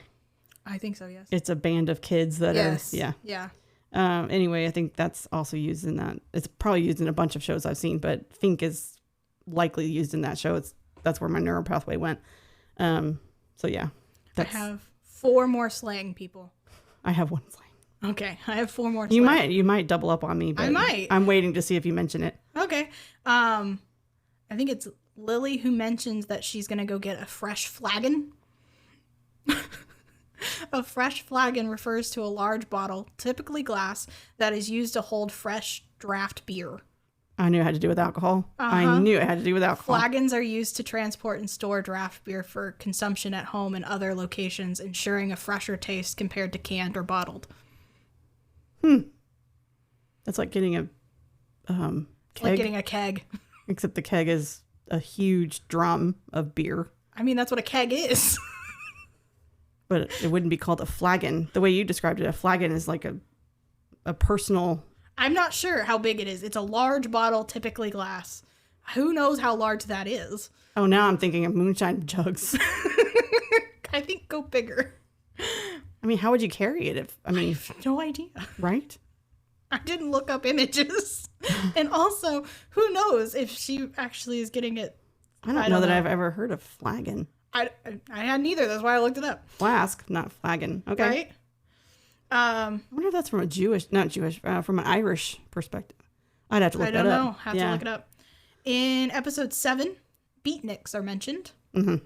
I think so, yes. It's a band of kids that are, Yeah. Anyway, I think that's also used in that. It's probably used in a bunch of shows I've seen, but fink is likely used in that show. That's where my neural pathway went. So yeah. I have 4 more slang, people. I have 1 slang. Okay, I have 4 more slang. You might double up on me, but I might. I'm waiting to see if you mention it. Okay. I think it's Lily who mentions that she's going to go get a fresh flagon. A fresh flagon refers to a large bottle, typically glass, that is used to hold fresh draft beer. I knew it had to do with alcohol. I knew it had to do with alcohol. Flagons are used to transport and store draft beer for consumption at home and other locations, ensuring a fresher taste compared to canned or bottled. That's like getting a keg. Like getting a keg. Except the keg is a huge drum of beer. I mean, that's what a keg is. But it wouldn't be called a flagon. The way you described it, a flagon is like a personal... I'm not sure how big it is. It's a large bottle, typically glass. Who knows how large that is? Oh, now I'm thinking of moonshine jugs. I think go bigger. I mean, how would you carry it I have no idea. Right? I didn't look up images. And also, who knows if she actually is getting it. I don't know that I've ever heard of flagon. I hadn't either. That's why I looked it up. Flask, not flagon. Okay. Right? I wonder if that's from from an Irish perspective. I'd have to look that up. I don't know. Have to look it up. In episode 7, beatniks are mentioned. Mm-hmm.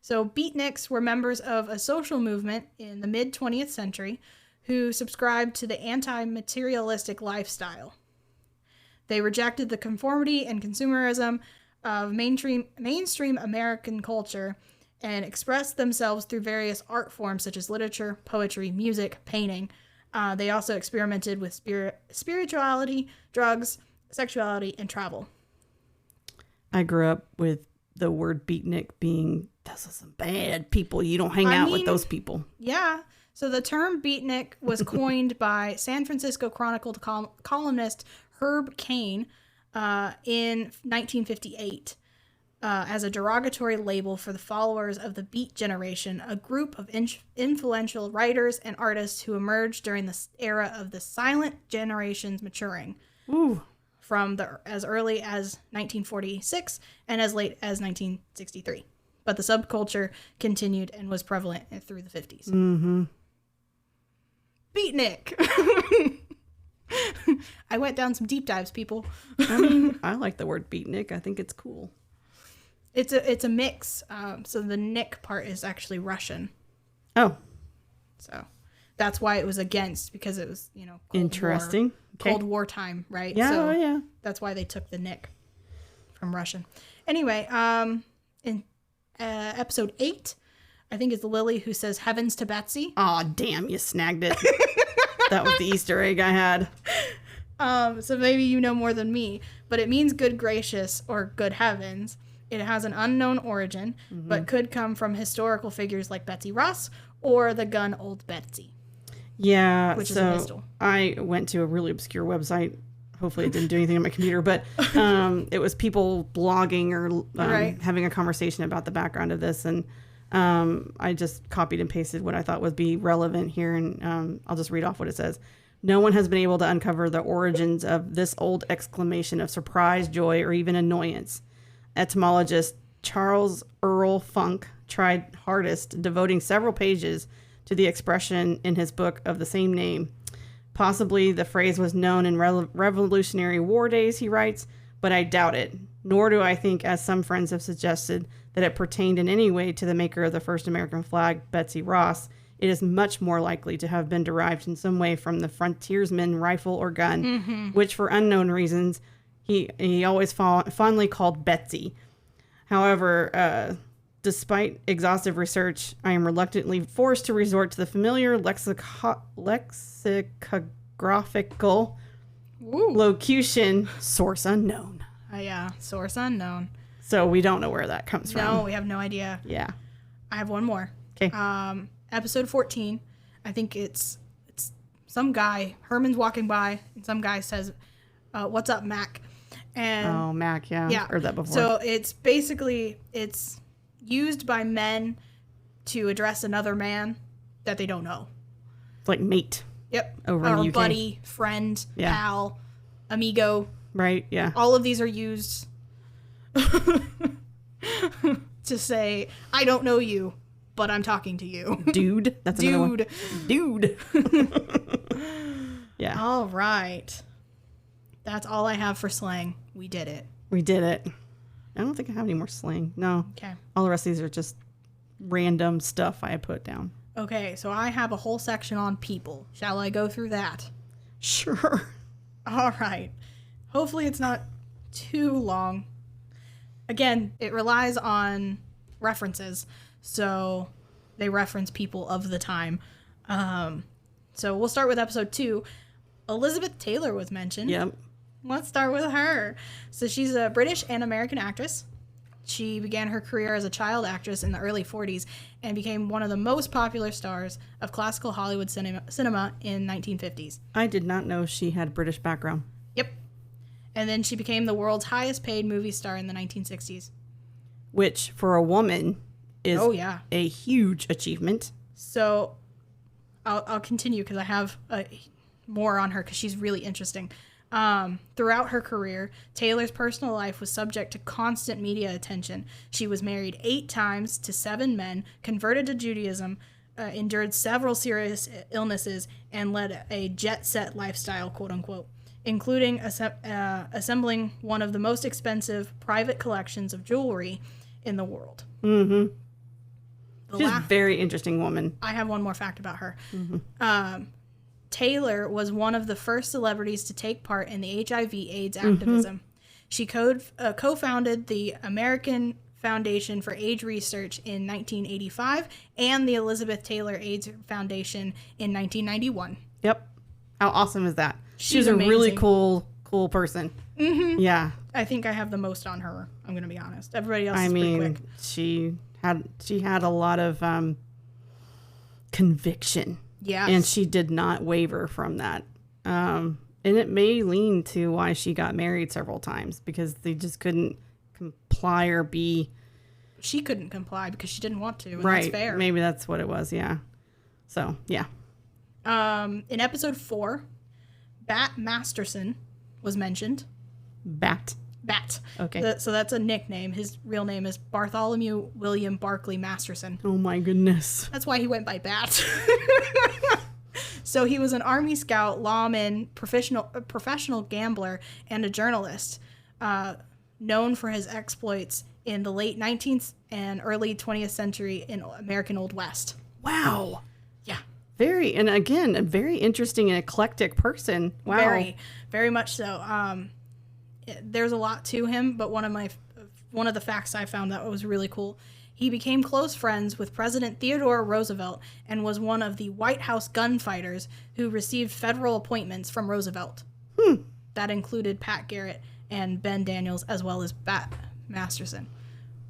So beatniks were members of a social movement in the mid-20th century who subscribed to the anti-materialistic lifestyle. They rejected the conformity and consumerism of mainstream American culture and expressed themselves through various art forms such as literature, poetry, music, painting. They also experimented with spirituality, drugs, sexuality, and travel. I grew up with the word beatnik being, those are some bad people. You don't hang out with those people. Yeah. So the term beatnik was coined by San Francisco Chronicle columnist Herb Caen in 1958 as a derogatory label for the followers of the Beat Generation, a group of influential writers and artists who emerged during the era of the silent generation's maturing. Ooh. From as early as 1946 and as late as 1963. But the subculture continued and was prevalent through the 50s. Mm-hmm. Beatnik. I went down some deep dives, people. I mean, I like the word beatnik. I think it's cool. It's a mix. So the nick part is actually Russian. Oh. So that's why it was against, because it was, Cold interesting. War, okay. Cold War time, right? Yeah, so yeah. That's why they took the nick from Russian. Anyway, in episode 8, I think it's Lily who says heavens to Betsy. Aw, damn, you snagged it. That was the Easter egg I had. So maybe you know more than me, but it means good gracious or good heavens. It has an unknown origin, but could come from historical figures like Betsy Ross or the gun Old Betsy. Yeah, which is a pistol. I went to a really obscure website. Hopefully it didn't do anything on my computer, but it was people blogging or having a conversation about the background of this, and I just copied and pasted what I thought would be relevant here, and I'll just read off what it says. No one has been able to uncover the origins of this old exclamation of surprise, joy, or even annoyance. Etymologist Charles Earl Funk tried hardest, devoting several pages to the expression in his book of the same name. Possibly the phrase was known in Revolutionary War days, he writes, but I doubt it. Nor do I think, as some friends have suggested, that it pertained in any way to the maker of the first American flag, Betsy Ross. It is much more likely to have been derived in some way from the frontiersman rifle or gun, which for unknown reasons he always fondly called Betsy. However, despite exhaustive research, I am reluctantly forced to resort to the familiar lexicographical locution, source unknown. Yeah, source unknown. So we don't know where that comes from. No, we have no idea. Yeah. I have one more. Okay. Episode 14, I think it's some guy, Herman's walking by, and some guy says, what's up, Mac? And Mac, yeah. Heard that before. So it's basically, it's used by men to address another man that they don't know. It's like mate. Yep. Over in the UK. Buddy, friend, pal, amigo. Right, yeah. All of these are used to say, I don't know you, but I'm talking to you. Dude. That's another one. Dude. Yeah. All right. That's all I have for slang. We did it. We did it. I don't think I have any more slang. No. Okay. All the rest of these are just random stuff I put down. Okay, so I have a whole section on people. Shall I go through that? Sure. All right. Hopefully it's not too long. Again, it relies on references, so they reference people of the time. So we'll start with episode 2. Elizabeth Taylor was mentioned. Yep. Let's start with her. So she's a British and American actress. She began her career as a child actress in the early 40s and became one of the most popular stars of classical Hollywood cinema in 1950s. I did not know she had British background. Yep. And then she became the world's highest paid movie star in the 1960s. Which, for a woman, is a huge achievement. So I'll continue because I have more on her because she's really interesting. Throughout her career, Taylor's personal life was subject to constant media attention. She was married 8 times to 7 men, converted to Judaism, endured several serious illnesses, and led a jet-set lifestyle, quote-unquote, including assembling one of the most expensive private collections of jewelry in the world. Mm-hmm. She's a very interesting woman. I have one more fact about her. Taylor was one of the first celebrities to take part in the HIV/AIDS activism. She co-founded the American Foundation for AIDS Research in 1985 and the Elizabeth Taylor AIDS Foundation in 1991. Yep. How awesome is that? She's a amazing. Really cool person. Mm-hmm. Yeah. I think I have the most on her. I'm going to be honest. Everybody else is pretty quick. She had a lot of conviction. Yeah. And she did not waver from that. And it may lean to why she got married several times, because they just couldn't comply or be. She couldn't comply because she didn't want to. And right. That's fair. Maybe that's what it was. Yeah. So, yeah. In episode 4, Bat Masterson was mentioned. Bat. Okay. So that's a nickname. His real name is Bartholomew William Barclay Masterson. Oh my goodness. That's why he went by Bat. So he was an Army Scout, lawman, professional gambler, and a journalist, known for his exploits in the late 19th and early 20th century in American Old West. Wow. Yeah. And again, a very interesting and eclectic person. Wow. Very, very much so. There's a lot to him, but one of the facts I found that was really cool. He became close friends with President Theodore Roosevelt and was one of the White House gunfighters who received federal appointments from Roosevelt. That included Pat Garrett and Ben Daniels, as well as Bat Masterson.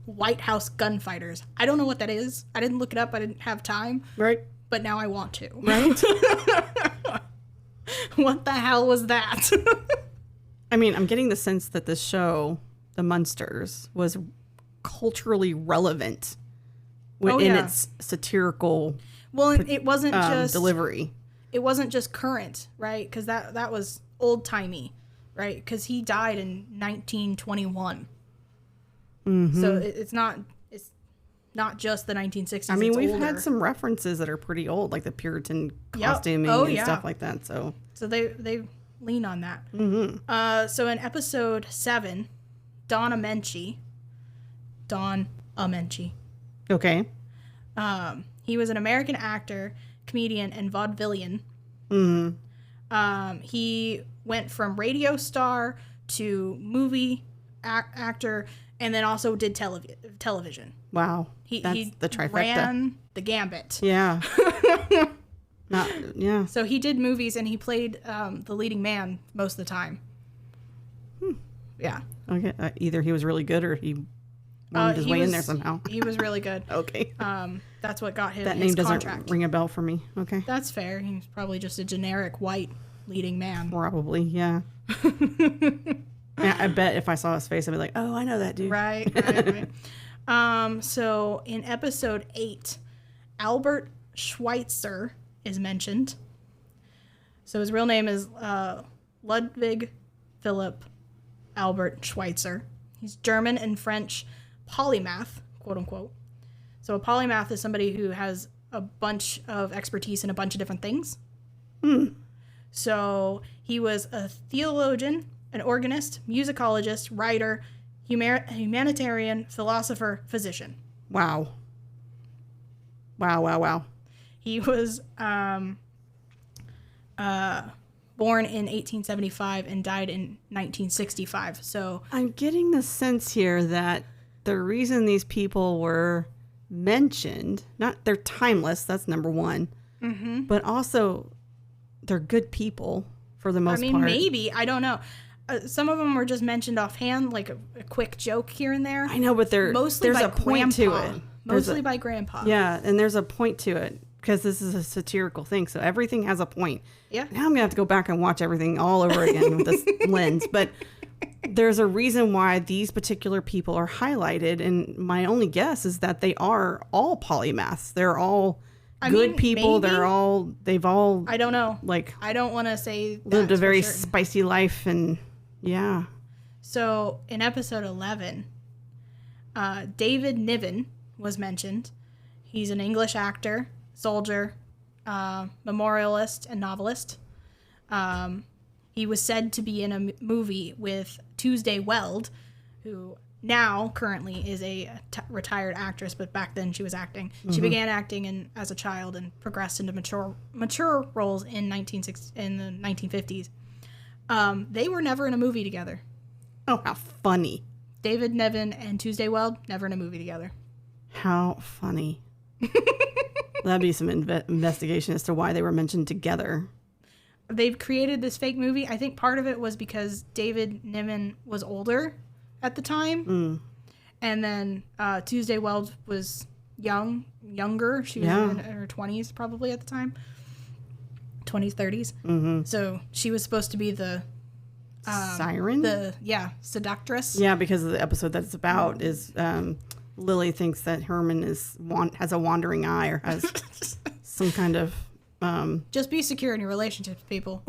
White House gunfighters. I don't know what that is. I didn't look it up. I didn't have time. Right. But now I want to. Right. What the hell was that? I mean, I'm getting the sense that this show, The Munsters, was culturally relevant in its satirical it wasn't just delivery. It wasn't just current, right? Because that was old-timey, right? Because he died in 1921. Mm-hmm. So it's not just the 1960s. I mean, we've older. had some references that are pretty old, like the Puritan costuming and stuff like that. So they lean on that. Mm-hmm. So in episode 7, Don Amenche. Okay. He was an American actor, comedian, and vaudevillian. Mm-hmm. He went from radio star to movie actor, and then also did television. Wow. That's the trifecta. Ran the gambit. Yeah. Yeah. So he did movies, and he played the leading man most of the time. Yeah. Okay. Either he was really good or he wormed his way in there somehow. He was really good. Okay. That's what got him that his name contract. Doesn't ring a bell for me. Okay. That's fair. He's probably just a generic white leading man. Probably, yeah. Yeah, I bet if I saw his face, I'd be like, oh, I know that dude. Right. So in episode 8, Albert Schweitzer is mentioned. So his real name is Ludwig Philipp Albert Schweitzer. He's German and French polymath, quote unquote. So a polymath is somebody who has a bunch of expertise in a bunch of different things. So he was a theologian, an organist, musicologist, writer, humanitarian, philosopher, physician. Wow. He was born in 1875 and died in 1965. So I'm getting the sense here that the reason these people were mentioned, they're timeless, that's number one, but also they're good people for the most part. Maybe, I don't know. Some of them were just mentioned offhand, like a quick joke here and there. I know, but there's a point to it. Mostly by Grandpa. Yeah, and there's a point to it because this is a satirical thing, so everything has a point. Yeah. Now I'm going to have to go back and watch everything all over again with this lens, but there's a reason why these particular people are highlighted, and my only guess is that they are all polymaths. They're all good people. Maybe. They've all I don't know. Like, I don't want to say lived a very spicy life, and yeah. So in episode 11, David Niven was mentioned. He's an English actor, soldier, memorialist, and novelist. He was said to be in a movie with Tuesday Weld, who now currently is a retired actress, but back then she was acting. She began acting as a child and progressed into mature roles in the 1950s. They were never in a movie together. Oh, how funny. David Niven and Tuesday Weld, never in a movie together. How funny. That'd be some investigation as to why they were mentioned together. They've created this fake movie. I think part of it was because David Niven was older at the time. And then Tuesday Weld was younger. She was in her 20s probably at the time. 20s, 30s. So she was supposed to be the siren? Seductress. Yeah, because of the episode that's about is Lily thinks that Herman has a wandering eye or has some kind of... Just be secure in your relationships, people.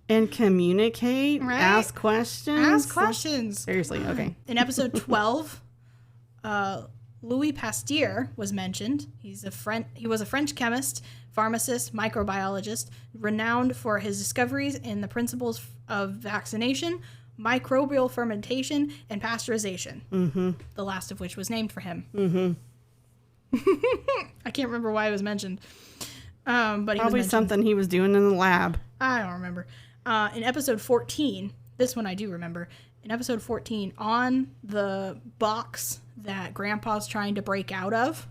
And communicate, right? Ask questions. Ask questions. Seriously, okay. In episode 12, Louis Pasteur was mentioned. He was a French chemist, pharmacist, microbiologist, renowned for his discoveries in the principles of vaccination, microbial fermentation, and pasteurization. The last of which was named for him. I can't remember why it was mentioned. But probably something he was doing in the lab. I don't remember. In episode 14, this one I do remember. In episode 14, on the box that Grandpa's trying to break out of,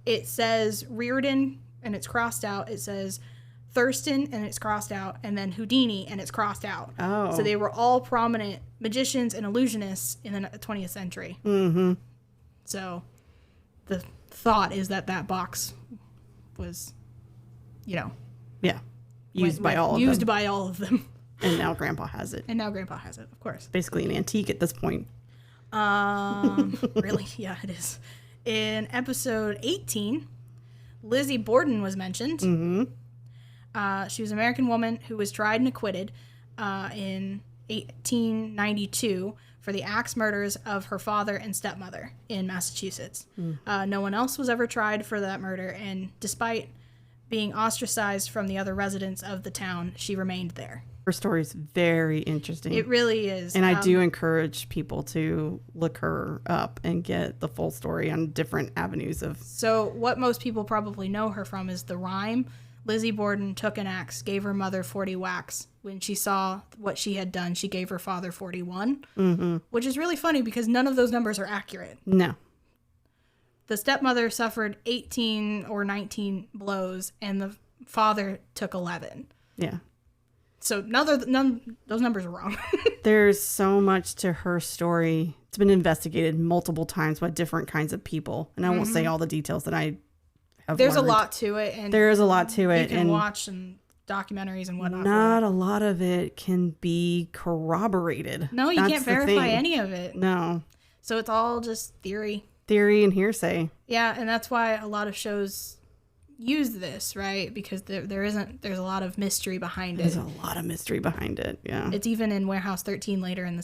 it says Reardon and it's crossed out. It says Thurston and it's crossed out, and then Houdini and it's crossed out. Oh. So they were all prominent magicians and illusionists in the 20th century. So the thought is that box was, used by all of them. And now Grandpa has it. Of course. Basically an antique at this point. Really? Yeah, it is. In episode 18, Lizzie Borden was mentioned. She was an American woman who was tried and acquitted in 1892 for the axe murders of her father and stepmother in Massachusetts. No one else was ever tried for that murder, and despite being ostracized from the other residents of the town, she remained there. Her story is very interesting. It really is. And I do encourage people to look her up and get the full story on different avenues of... So what most people probably know her from is the rhyme. Lizzie Borden took an axe, gave her mother 40 whacks. When she saw what she had done, she gave her father 41. Which is really funny because none of those numbers are accurate. No. The stepmother suffered 18 or 19 blows, and the father took 11. Yeah. So none those numbers are wrong. There's so much to her story. It's been investigated multiple times by different kinds of people. And I won't say all the details that I have There's learned. A lot to it. And there is a lot to it. You can watch and documentaries and whatnot. Not a lot of it can be corroborated. No, you can't verify any of it. No. So it's all just theory. Theory and hearsay. Yeah, and that's why a lot of shows use this, right? Because there's a lot of mystery behind it. There's a lot of mystery behind it, yeah. It's even in Warehouse 13 later in the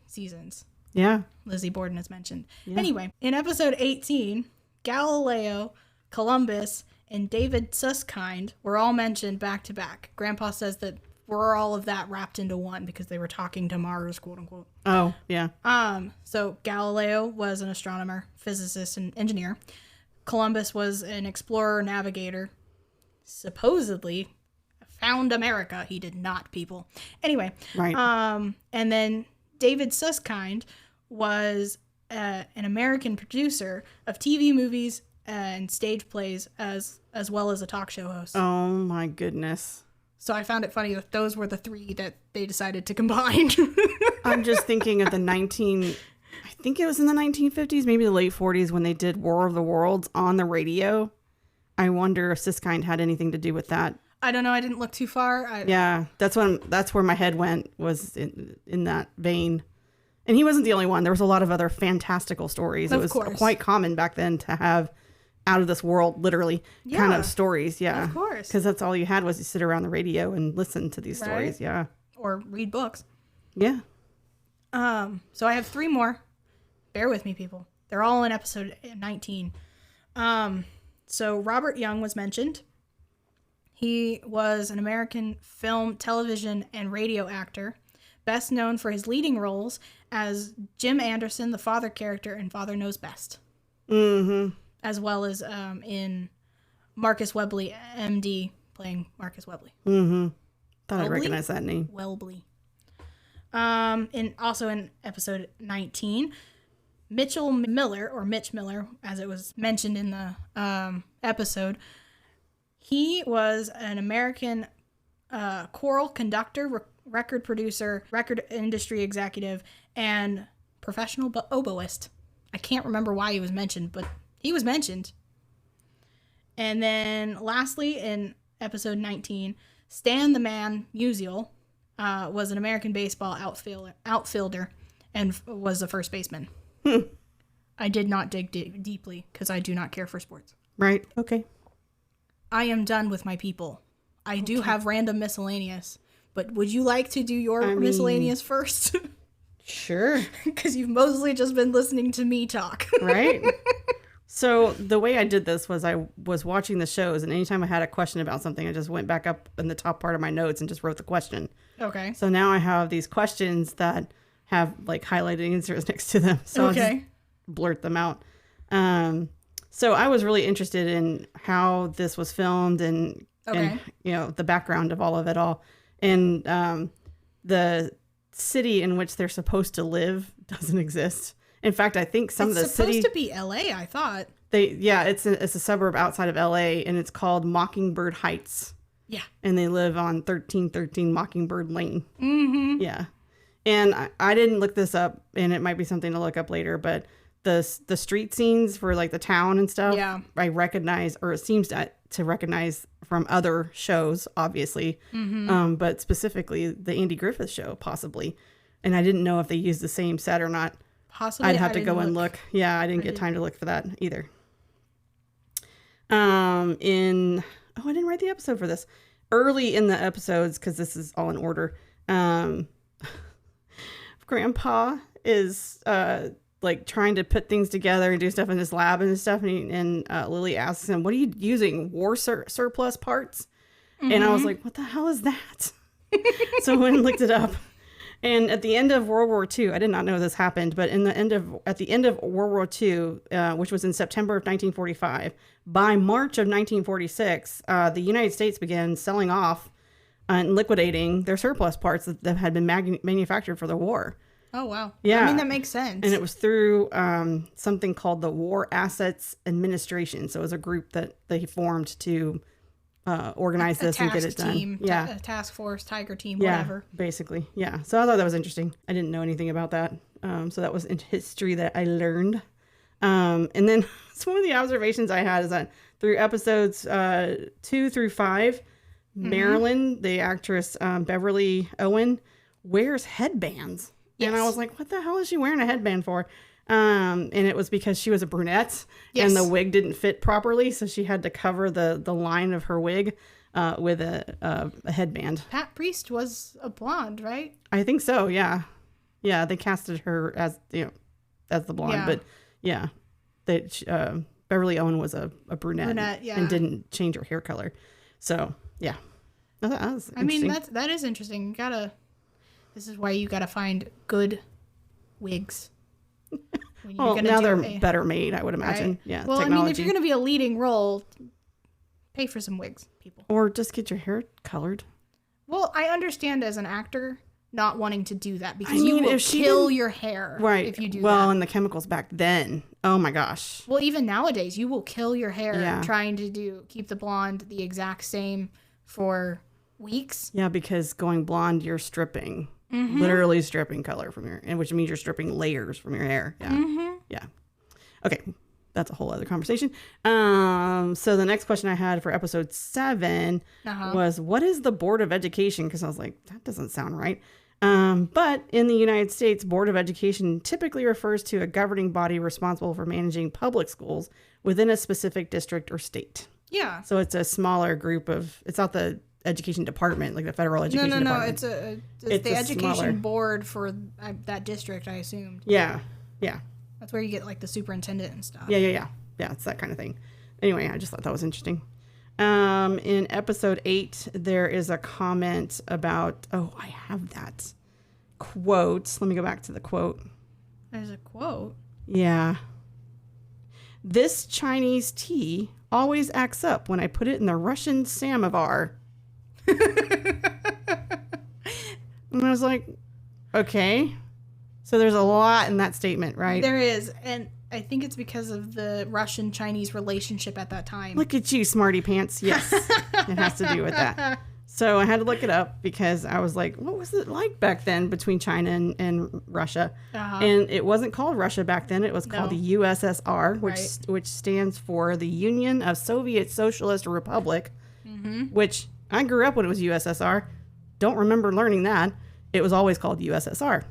seasons. Yeah. Lizzie Borden is mentioned. Yeah. Anyway, in episode 18, Galileo, Columbus, and David Susskind were all mentioned back to back. Grandpa says that we're all of that wrapped into one because they were talking to Mars, quote unquote. Oh, yeah. So Galileo was an astronomer, physicist, and engineer. Columbus was an explorer, navigator. Supposedly found America. He did not, people. Anyway. Right. And then David Susskind was an American producer of TV movies and stage plays as well as a talk show host. Oh my goodness. So I found it funny that those were the three that they decided to combine. I'm just thinking of I think it was in the 1950s, maybe the late 40s when they did War of the Worlds on the radio. I wonder if Susskind had anything to do with that. I don't know. I didn't look too far. Yeah, that's where my head went, was in that vein. And he wasn't the only one. There was a lot of other fantastical stories. It was quite common back then to have out of this world, literally, kind of stories. Yeah, of course. Because that's all you had was you sit around the radio and listen to these stories. Yeah. Or read books. Yeah. So I have three more. Bear with me, people. They're all in episode 19. So Robert Young was mentioned. He was an American film, television, and radio actor, best known for his leading roles as Jim Anderson, the father character in Father Knows Best. Mm-hmm. As well as in Marcus Webley, MD, playing Marcus Webley. Mm-hmm. Thought I'd recognize that name. Webley. Also in episode 19, Mitchell Miller, or Mitch Miller, as it was mentioned in the episode, he was an American choral conductor, record producer, record industry executive, and professional oboist. I can't remember why he was mentioned, but he was mentioned. And then lastly, in episode 19, Stan the Man Musial was an American baseball outfielder and was a first baseman. I did not dig deeply because I do not care for sports. Right. Okay. I am done with my people. I do have random miscellaneous, but would you like to do your miscellaneous first? Sure. Because you've mostly just been listening to me talk. Right. So the way I did this was I was watching the shows, and anytime I had a question about something, I just went back up in the top part of my notes and just wrote the question. Okay. So now I have these questions that have like highlighted answers next to them. So I'll just blurt them out. So I was really interested in how this was filmed and you know, the background of all of it all. And the city in which they're supposed to live doesn't exist. In fact, I think some of the city... It's supposed to be LA, I thought. It's a suburb outside of LA, and it's called Mockingbird Heights. Yeah. And they live on 1313 Mockingbird Lane. Mm-hmm. Yeah. And I didn't look this up, and it might be something to look up later, but the street scenes for like the town and stuff, I recognize, or it seems to recognize from other shows, obviously, but specifically the Andy Griffith Show, possibly. And I didn't know if they used the same set or not. Possibly. I'd have to go and look. Yeah, I didn't get time to look for that either. I didn't write the episode for this. Early in the episodes, because this is all in order, Grandpa is like trying to put things together and do stuff in his lab and stuff, and Lily asks him, "What are you using? War surplus parts?" And I was like, "What the hell is that?" So I went and looked it up. And at the end of World War II, I did not know this happened, but at the end of World War II, which was in September of 1945, by March of 1946, the United States began selling off and liquidating their surplus parts that had been manufactured for the war. Oh, wow. Yeah. I mean, that makes sense. And it was through something called the War Assets Administration. So it was a group that they formed to organize this and get it done. Team, yeah. A task force, tiger team, whatever. Basically. Yeah. So I thought that was interesting. I didn't know anything about that. So that was in history that I learned. And then some of the observations I had is that through episodes 2 through 5, Marilyn, the actress Beverly Owen, wears headbands. Yes. And I was like, what the hell is she wearing a headband for? And it was because she was a brunette and the wig didn't fit properly. So she had to cover the line of her wig with a headband. Pat Priest was a blonde, right? I think so. Yeah. Yeah. They casted her as, as the blonde, but Beverly Owen was a brunette and didn't change her hair color. So yeah. That was that is interesting. This is why you gotta find good wigs. Well, now they're better made, I would imagine. Right? Yeah. Well, technology. I mean, if you're gonna be a leading role, pay for some wigs, people. Or just get your hair colored. Well, I understand as an actor not wanting to do that because you will kill your hair if you do that. Well, and the chemicals back then. Oh my gosh. Well, even nowadays, you will kill your hair trying to keep the blonde the exact same for weeks. Yeah, because going blonde, you're stripping. Literally stripping color from your, and which means you're stripping layers from your hair. Yeah. Yeah. Okay. That's a whole other conversation. So the next question I had for episode 7 was, what is the Board of Education? Because I was like, that doesn't sound right. But in the United States, Board of Education typically refers to a governing body responsible for managing public schools within a specific district or state. Yeah. So it's a smaller group it's not the education department, like the federal education department. No, it's the education smaller board for that district, I assumed. Yeah. That's where you get like the superintendent and stuff. Yeah, it's that kind of thing. Anyway, I just thought that was interesting. In episode 8, there is a comment about, I have that. quote. Let me go back to the quote. There's a quote? Yeah. This Chinese tea always acts up when I put it in the Russian samovar. And I was like, okay. So there's a lot in that statement, right? There is. And I think it's because of the Russian-Chinese relationship at that time. Look at you, smarty pants. Yes, it has to do with that. So I had to look it up because I was like, what was it like back then between China and Russia? And it wasn't called Russia back then. It was called the USSR, which stands for the Union of Soviet Socialist Republic, which I grew up when it was USSR. Don't remember learning that. It was always called USSR.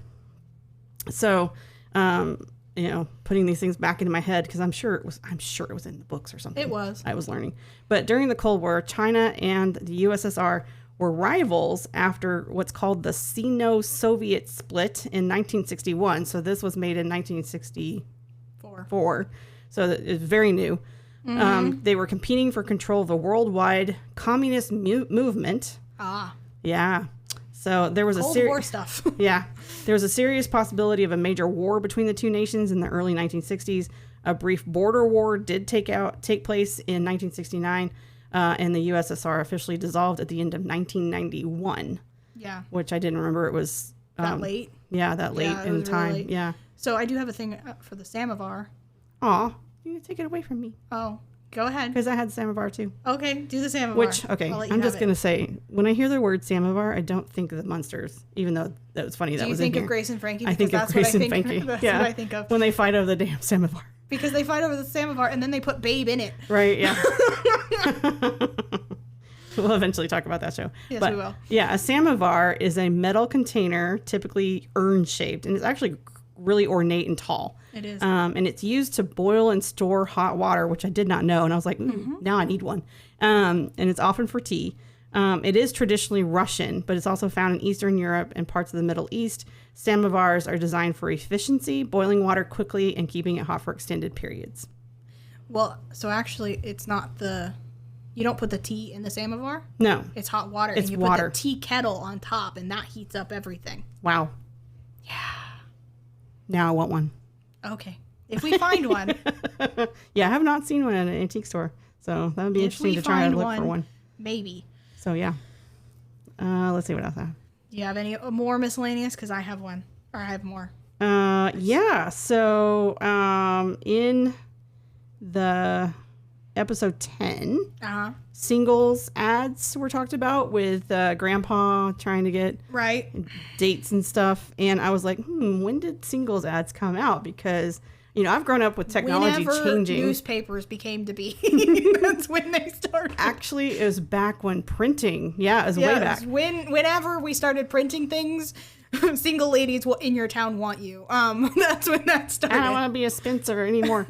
So, putting these things back into my head because I'm sure it was in the books or something. It was. I was learning. But during the Cold War, China and the USSR were rivals after what's called the Sino-Soviet split in 1961. So this was made in 1964. So it's very new. They were competing for control of the worldwide communist movement. Yeah. So there was Cold War stuff. Yeah. There was a serious possibility of a major war between the two nations in the early 1960s. A brief border war did take place in 1969, and the USSR officially dissolved at the end of 1991. Yeah. Which I didn't remember it was... that late? Yeah, that late in time. Really late. Yeah. So I do have a thing for the samovar. Aw, you take it away from me. Oh, go ahead. Because I had samovar too. Okay, do the samovar. Which, okay, I'm just going to say, when I hear the word samovar, I don't think of the Munsters, even though that was funny that was in here. Do you think of Grace and Frankie? I think of Grace and Frankie. That's what I think of. When they fight over the damn samovar. Because they fight over the samovar and then they put Babe in it. Right, yeah. We'll eventually talk about that show. Yes, we will. Yeah, a samovar is a metal container, typically urn-shaped, and it's actually really ornate and tall. It is. And it's used to boil and store hot water, which I did not know. And I was like, now I need one. And it's often for tea. It is traditionally Russian, but it's also found in Eastern Europe and parts of the Middle East. Samovars are designed for efficiency, boiling water quickly, and keeping it hot for extended periods. Well, so actually, it's not you don't put the tea in the samovar? No. It's hot water. It's and you water. put the tea kettle on top, and that heats up everything. Wow. Yeah. Now I want one. Okay. If we find one. Yeah, I have not seen one at an antique store. So that would be interesting to try and look for one. Maybe. So, yeah. Let's see what else I have. Do you have any more miscellaneous? Because I have one. Or I have more. Yeah. So, in the episode 10, singles ads were talked about with Grandpa trying to get dates and stuff. And I was like, when did singles ads come out? Because, I've grown up with technology changing. Newspapers became to be. That's when they started. Actually, it was back when printing. Yeah, it was way back. Whenever we started printing things, single ladies in your town want you. That's when that started. I don't want to be a Spencer anymore.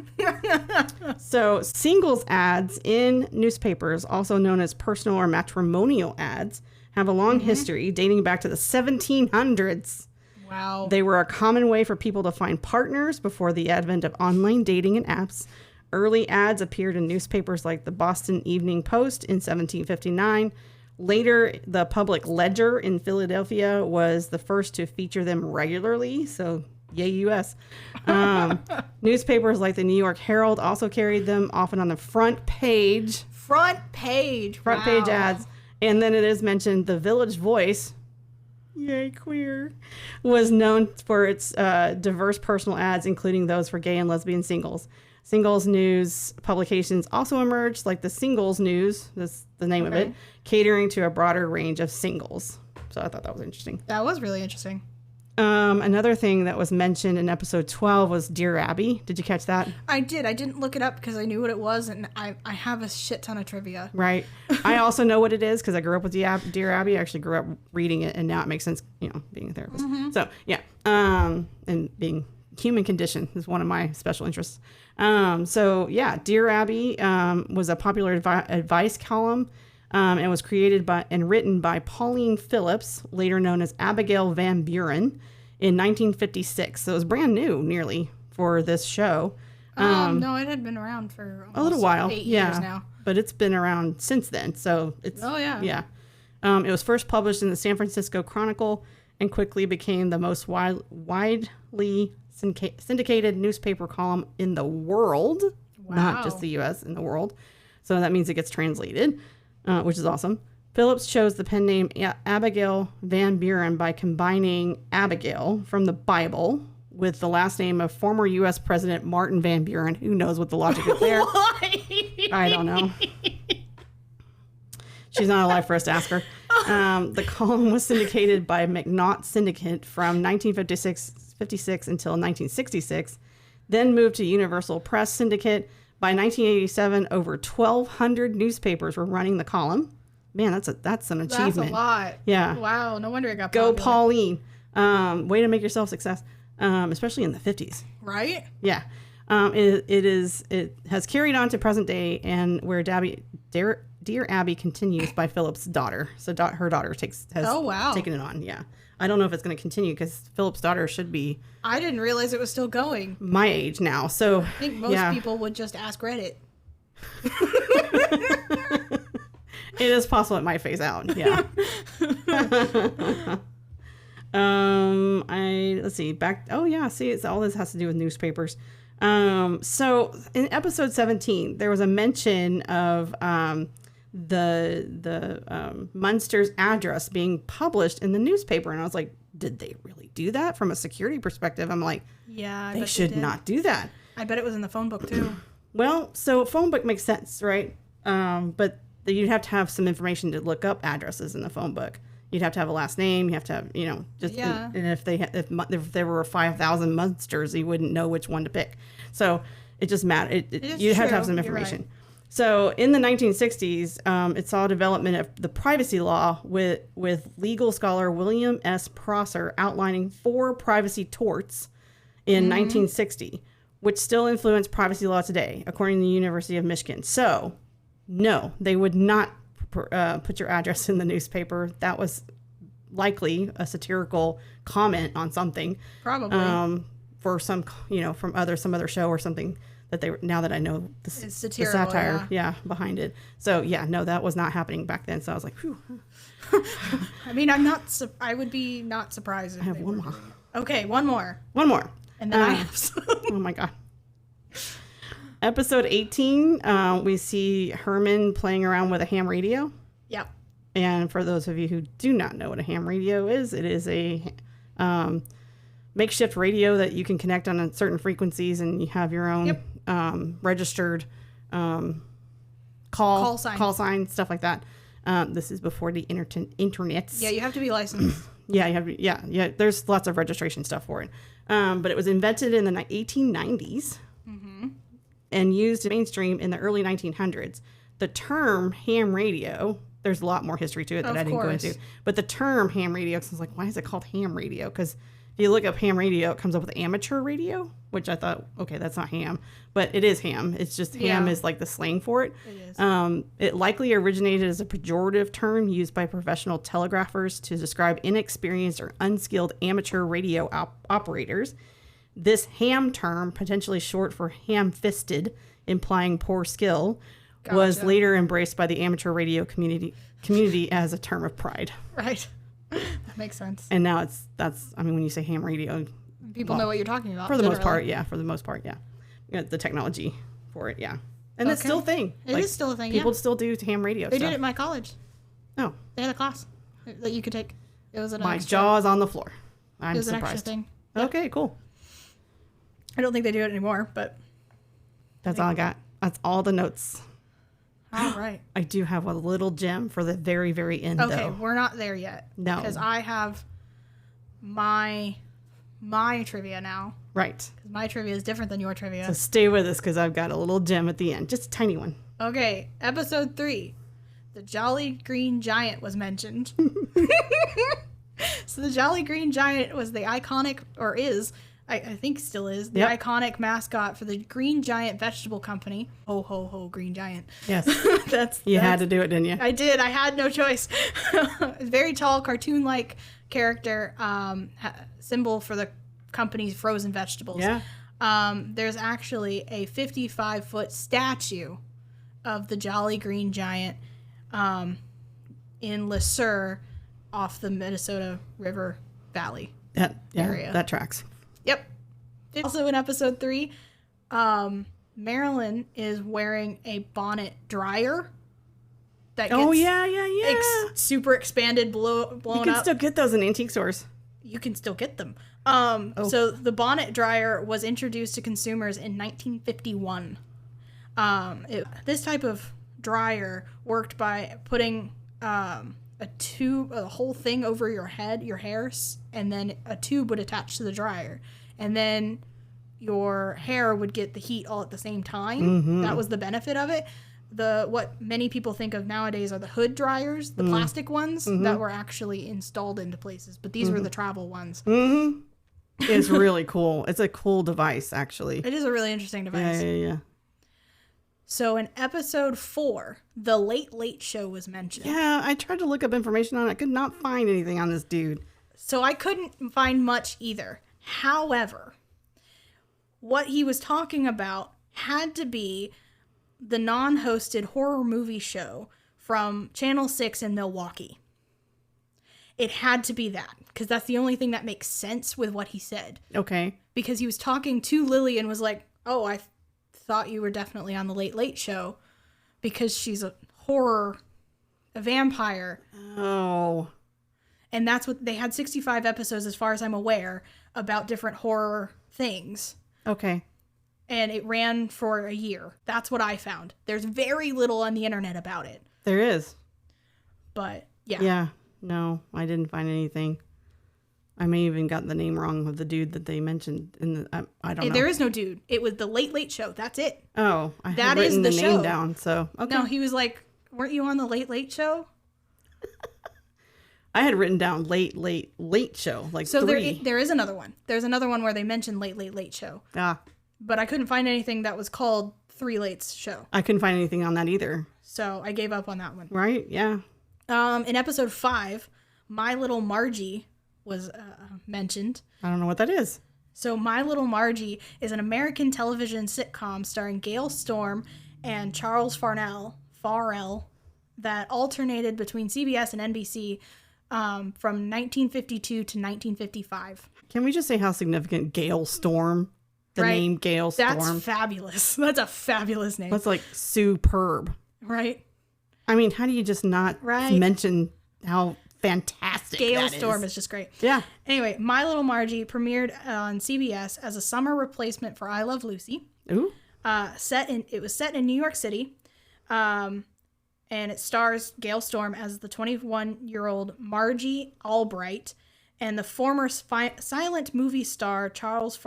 So singles ads in newspapers, also known as personal or matrimonial ads, have a long history dating back to the 1700s. Wow. They were a common way for people to find partners before the advent of online dating and apps. Early ads appeared in newspapers like the Boston Evening Post in 1759. Later, the Public Ledger in Philadelphia was the first to feature them regularly. So, yay, U.S. Newspapers like the New York Herald also carried them, often on the front page. Front page ads. And then it is mentioned the Village Voice, yay, queer, was known for its diverse personal ads, including those for gay and lesbian singles. Singles news publications also emerged, like the Singles News, that's the name of it, catering to a broader range of singles. So I thought that was interesting. That was really interesting. Another thing that was mentioned in episode 12 was Dear Abby. Did you catch that? I did. I didn't look it up because I knew what it was, and I have a shit ton of trivia. Right. I also know what it is because I grew up with Dear Abby. I actually grew up reading it, and now it makes sense, being a therapist. So, yeah. And being human condition is one of my special interests. Dear Abby was a popular advice column and was created and written by Pauline Phillips, later known as Abigail Van Buren, in 1956. So it was brand new, nearly, for this show. No, it had been around for almost a little while. 8 years now. But it's been around since then. So it's... Oh, yeah. Yeah. It was first published in the San Francisco Chronicle and quickly became the most widely syndicated newspaper column in the world, not just the U.S., in the world. So that means it gets translated, which is awesome. Phillips chose the pen name Abigail Van Buren by combining Abigail from the Bible with the last name of former U.S. President Martin Van Buren. Who knows what the logic is there? Why? I don't know. She's not alive for us to ask her. The column was syndicated by McNaught Syndicate from 1956 until 1966, then moved to Universal Press Syndicate. By 1987, over 1,200 newspapers were running the column. Man, that's an achievement. That's a lot. Yeah. Wow. No wonder it got Go, popular. Pauline. Way to make yourself success, especially in the 50s. Right? Yeah. It has carried on to present day, and where Dear Abby continues by Philip's daughter. So her daughter has taken it on. Yeah. I don't know if it's going to continue because Philip's daughter should be. I didn't realize it was still going. My age now. So I think most people would just ask Reddit. It is possible it might phase out. Yeah. Let's see back. Oh yeah. See, it's all this has to do with newspapers. So in episode 17, there was a mention of, the Munsters address being published in the newspaper. And I was like, did they really do that from a security perspective? I'm like, yeah, they should not do that. I bet it was in the phone book too. Well, so phone book makes sense, right? But you'd have to have some information to look up addresses in the phone book. You'd have to have a last name. You have to have, and if there were 5,000 Munsters, you wouldn't know which one to pick. So it just mattered. You'd have to have some information. Right. So in the 1960s, it saw development of the privacy law with legal scholar William S. Prosser outlining 4 privacy torts in 1960, which still influence privacy law today, according to the University of Michigan. So, no, they would not put your address in the newspaper. That was likely a satirical comment on something. Probably. For some, from some other show or something that they were, now that I know the satire, behind it. So no, that was not happening back then. So I was like, whew. I mean, I would be not surprised if I have one more. Okay, one more. And then I have some. Oh my God. Episode 18, we see Herman playing around with a ham radio. Yep. And for those of you who do not know what a ham radio is, it is a makeshift radio that you can connect on certain frequencies, and you have your own registered call sign, stuff like that. This is before the internet. Yeah, you have to be licensed. Yeah. There's lots of registration stuff for it. But it was invented in the 1890s and used in mainstream in the early 1900s. The term ham radio, there's a lot more history to it that I didn't go into. But the term ham radio, because I was like, why is it called ham radio? Because if you look up ham radio, it comes up with amateur radio, which I thought, okay, that's not ham. But it is ham. It's just ham is like the slang for it. It is. It likely originated as a pejorative term used by professional telegraphers to describe inexperienced or unskilled amateur radio operators. This ham term, potentially short for ham-fisted, implying poor skill, was later embraced by the amateur radio community as a term of pride. Right. That makes sense. And now when you say ham radio, people know what you're talking about. For the most part, yeah. The technology for it, yeah. And it's still a thing. It is still a thing, People still do ham radio They stuff. did it at my college. Oh. They had a class that you could take. It was my jaw's on the floor. I'm surprised. It was an extra thing. Yep. Okay, cool. I don't think they do it anymore, but... That's all I got. That's all the notes. All right. I do have a little gem for the very, very end, though. Okay, we're not there yet. No. Because I have my trivia now. Right. Because my trivia is different than your trivia. So stay with us, because I've got a little gem at the end. Just a tiny one. Okay, episode 3. The Jolly Green Giant was mentioned. So the Jolly Green Giant was the iconic, or is... I think still is, the iconic mascot for the Green Giant Vegetable Company. Ho, ho, ho, Green Giant. Yes. You had to do it, didn't you? I did. I had no choice. Very tall, cartoon-like character, symbol for the company's frozen vegetables. Yeah. There's actually a 55-foot statue of the Jolly Green Giant in Le Sueur off the Minnesota River Valley area. That tracks. Yep. Also in episode 3, Marilyn is wearing a bonnet dryer that gets super expanded, blown up. You can still get those in antique stores. You can still get them. So the bonnet dryer was introduced to consumers in 1951. This type of dryer worked by putting a whole thing over your head, your hair, and then a tube would attach to the dryer. And then your hair would get the heat all at the same time. Mm-hmm. That was the benefit of it. What many people think of nowadays are the hood dryers, the plastic ones that were actually installed into places. But these were the travel ones. Mm-hmm. It's really cool. It's a cool device, actually. It is a really interesting device. Yeah. So in episode 4, the Late Late Show was mentioned. Yeah, I tried to look up information on it. I could not find anything on this dude. So I couldn't find much either. However, what he was talking about had to be the non-hosted horror movie show from Channel 6 in Milwaukee. It had to be that, because that's the only thing that makes sense with what he said. Okay. Because he was talking to Lily and was like, oh, I thought you were definitely on the Late Late Show because she's a vampire. Oh. And that's what they had 65 episodes, as far as I'm aware, about different horror things. Okay. And it ran for a year. That's what I found. There's very little on the internet about it. There is. But yeah. Yeah. No, I didn't find anything. I may even got the name wrong of the dude that they mentioned in the. I don't know. There is no dude. It was the Late Late Show. That's it. Oh, I had written the name down. So okay. No, he was like, "Weren't you on the Late Late Show?" I had written down Late Show, like so 3. there is another one. There's another one where they mentioned Late Late Show. Ah. But I couldn't find anything that was called 3 Lates Show. I couldn't find anything on that either. So I gave up on that one. Right? Yeah. In episode 5, My Little Margie was mentioned. I don't know what that is. So My Little Margie is an American television sitcom starring Gail Storm and Charles Farrell that alternated between CBS and NBC from 1952 to 1955. Can we just say how significant Gail Storm? The name Gail Storm. That's fabulous. That's a fabulous name. That's like superb. Right? I mean, how do you just not mention how fantastic Gail Storm is just great. Yeah. Anyway, My Little Margie premiered on CBS as a summer replacement for I Love Lucy. Ooh. It was set in New York City. And it stars Gail Storm as the 21-year-old Margie Albright and the former silent movie star Charles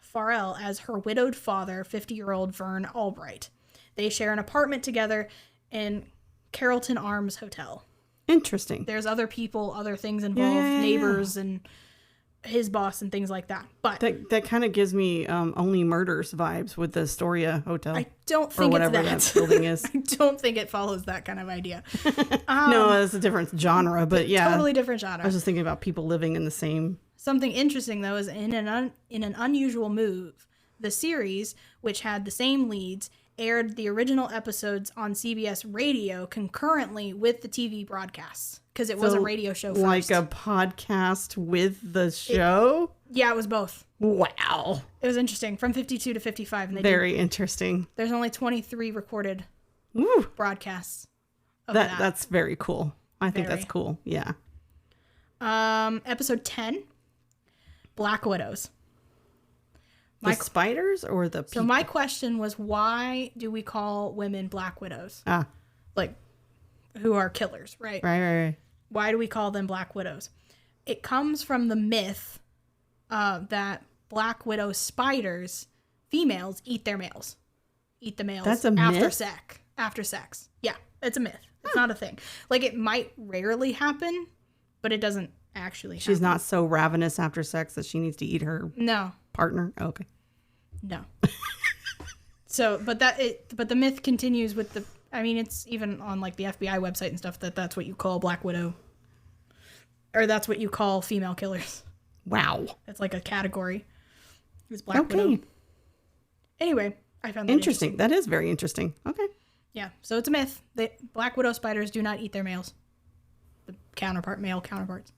Farrell as her widowed father, 50-year-old Vern Albright. They share an apartment together in Carrollton Arms Hotel. Interesting. There's other people, other things involved, neighbors and his boss and things like that. But that kind of gives me Only Murders vibes with the Astoria Hotel. I don't think or whatever it's that. That building is. I don't think it follows that kind of idea. No, it's a different genre, but yeah. Totally different genre. I was just thinking about people living in the same. Something interesting, though, is in an unusual move, the series, which had the same leads, aired the original episodes on CBS radio concurrently with the TV broadcasts, because it was a radio show first. Like a podcast with the show? Yeah, it was both. Wow. It was interesting, from 52 to 55. And Very interesting. There's only 23 recorded broadcasts of that. That's very cool. I think that's cool. Yeah. Episode 10, Black Widows. The spiders or the people? So my question was, why do we call women Black Widows? Like, who are killers, right? Right. Why do we call them Black Widows? It comes from the myth that Black Widow spiders, females, eat their males. Eat the males. That's a myth? After sex. Yeah, it's a myth. It's not a thing. Like, it might rarely happen, but it doesn't actually happen. She's not so ravenous after sex that she needs to eat her partner? Oh, okay. No. So, but the myth continues with the, I mean, it's even on like the FBI website and stuff that's what you call Black Widow. Or that's what you call female killers. Wow. It's like a category. It's Black Widow. Anyway, I found that interesting. That is very interesting. Okay. Yeah, so it's a myth. Black Widow spiders do not eat their males. The male counterparts.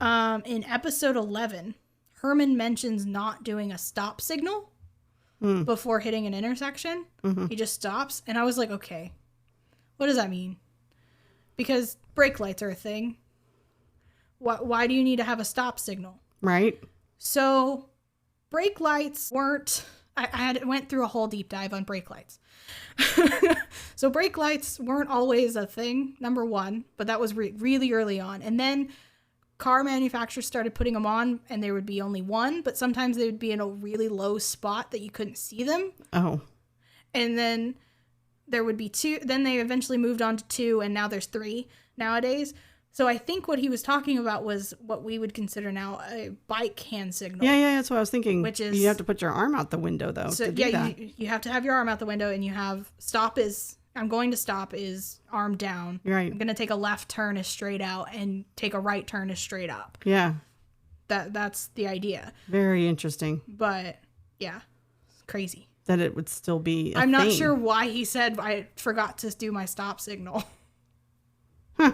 In episode 11, Herman mentions not doing a stop signal before hitting an intersection. He just stops. And I was like, okay, what does that mean? Because brake lights are a thing. Why do you need to have a stop signal? Right. So brake lights weren't... I went through a whole deep dive on brake lights. So brake lights weren't always a thing, number one, but that was really early on. And then car manufacturers started putting them on, and there would be only one, but sometimes they would be in a really low spot that you couldn't see them. Oh. And then there would be two. Then they eventually moved on to two, and now there's three nowadays. So I think what he was talking about was what we would consider now a bike hand signal. Yeah, that's what I was thinking. Which is... You have to put your arm out the window, though, so, to do that. You have to have your arm out the window, and you have stop is... I'm going to stop is arm down. Right. I'm going to take a left turn is straight out, and take a right turn is straight up. Yeah. That's the idea. Very interesting. But, yeah, it's crazy. That it would still be I'm not sure why he said I forgot to do my stop signal. Huh.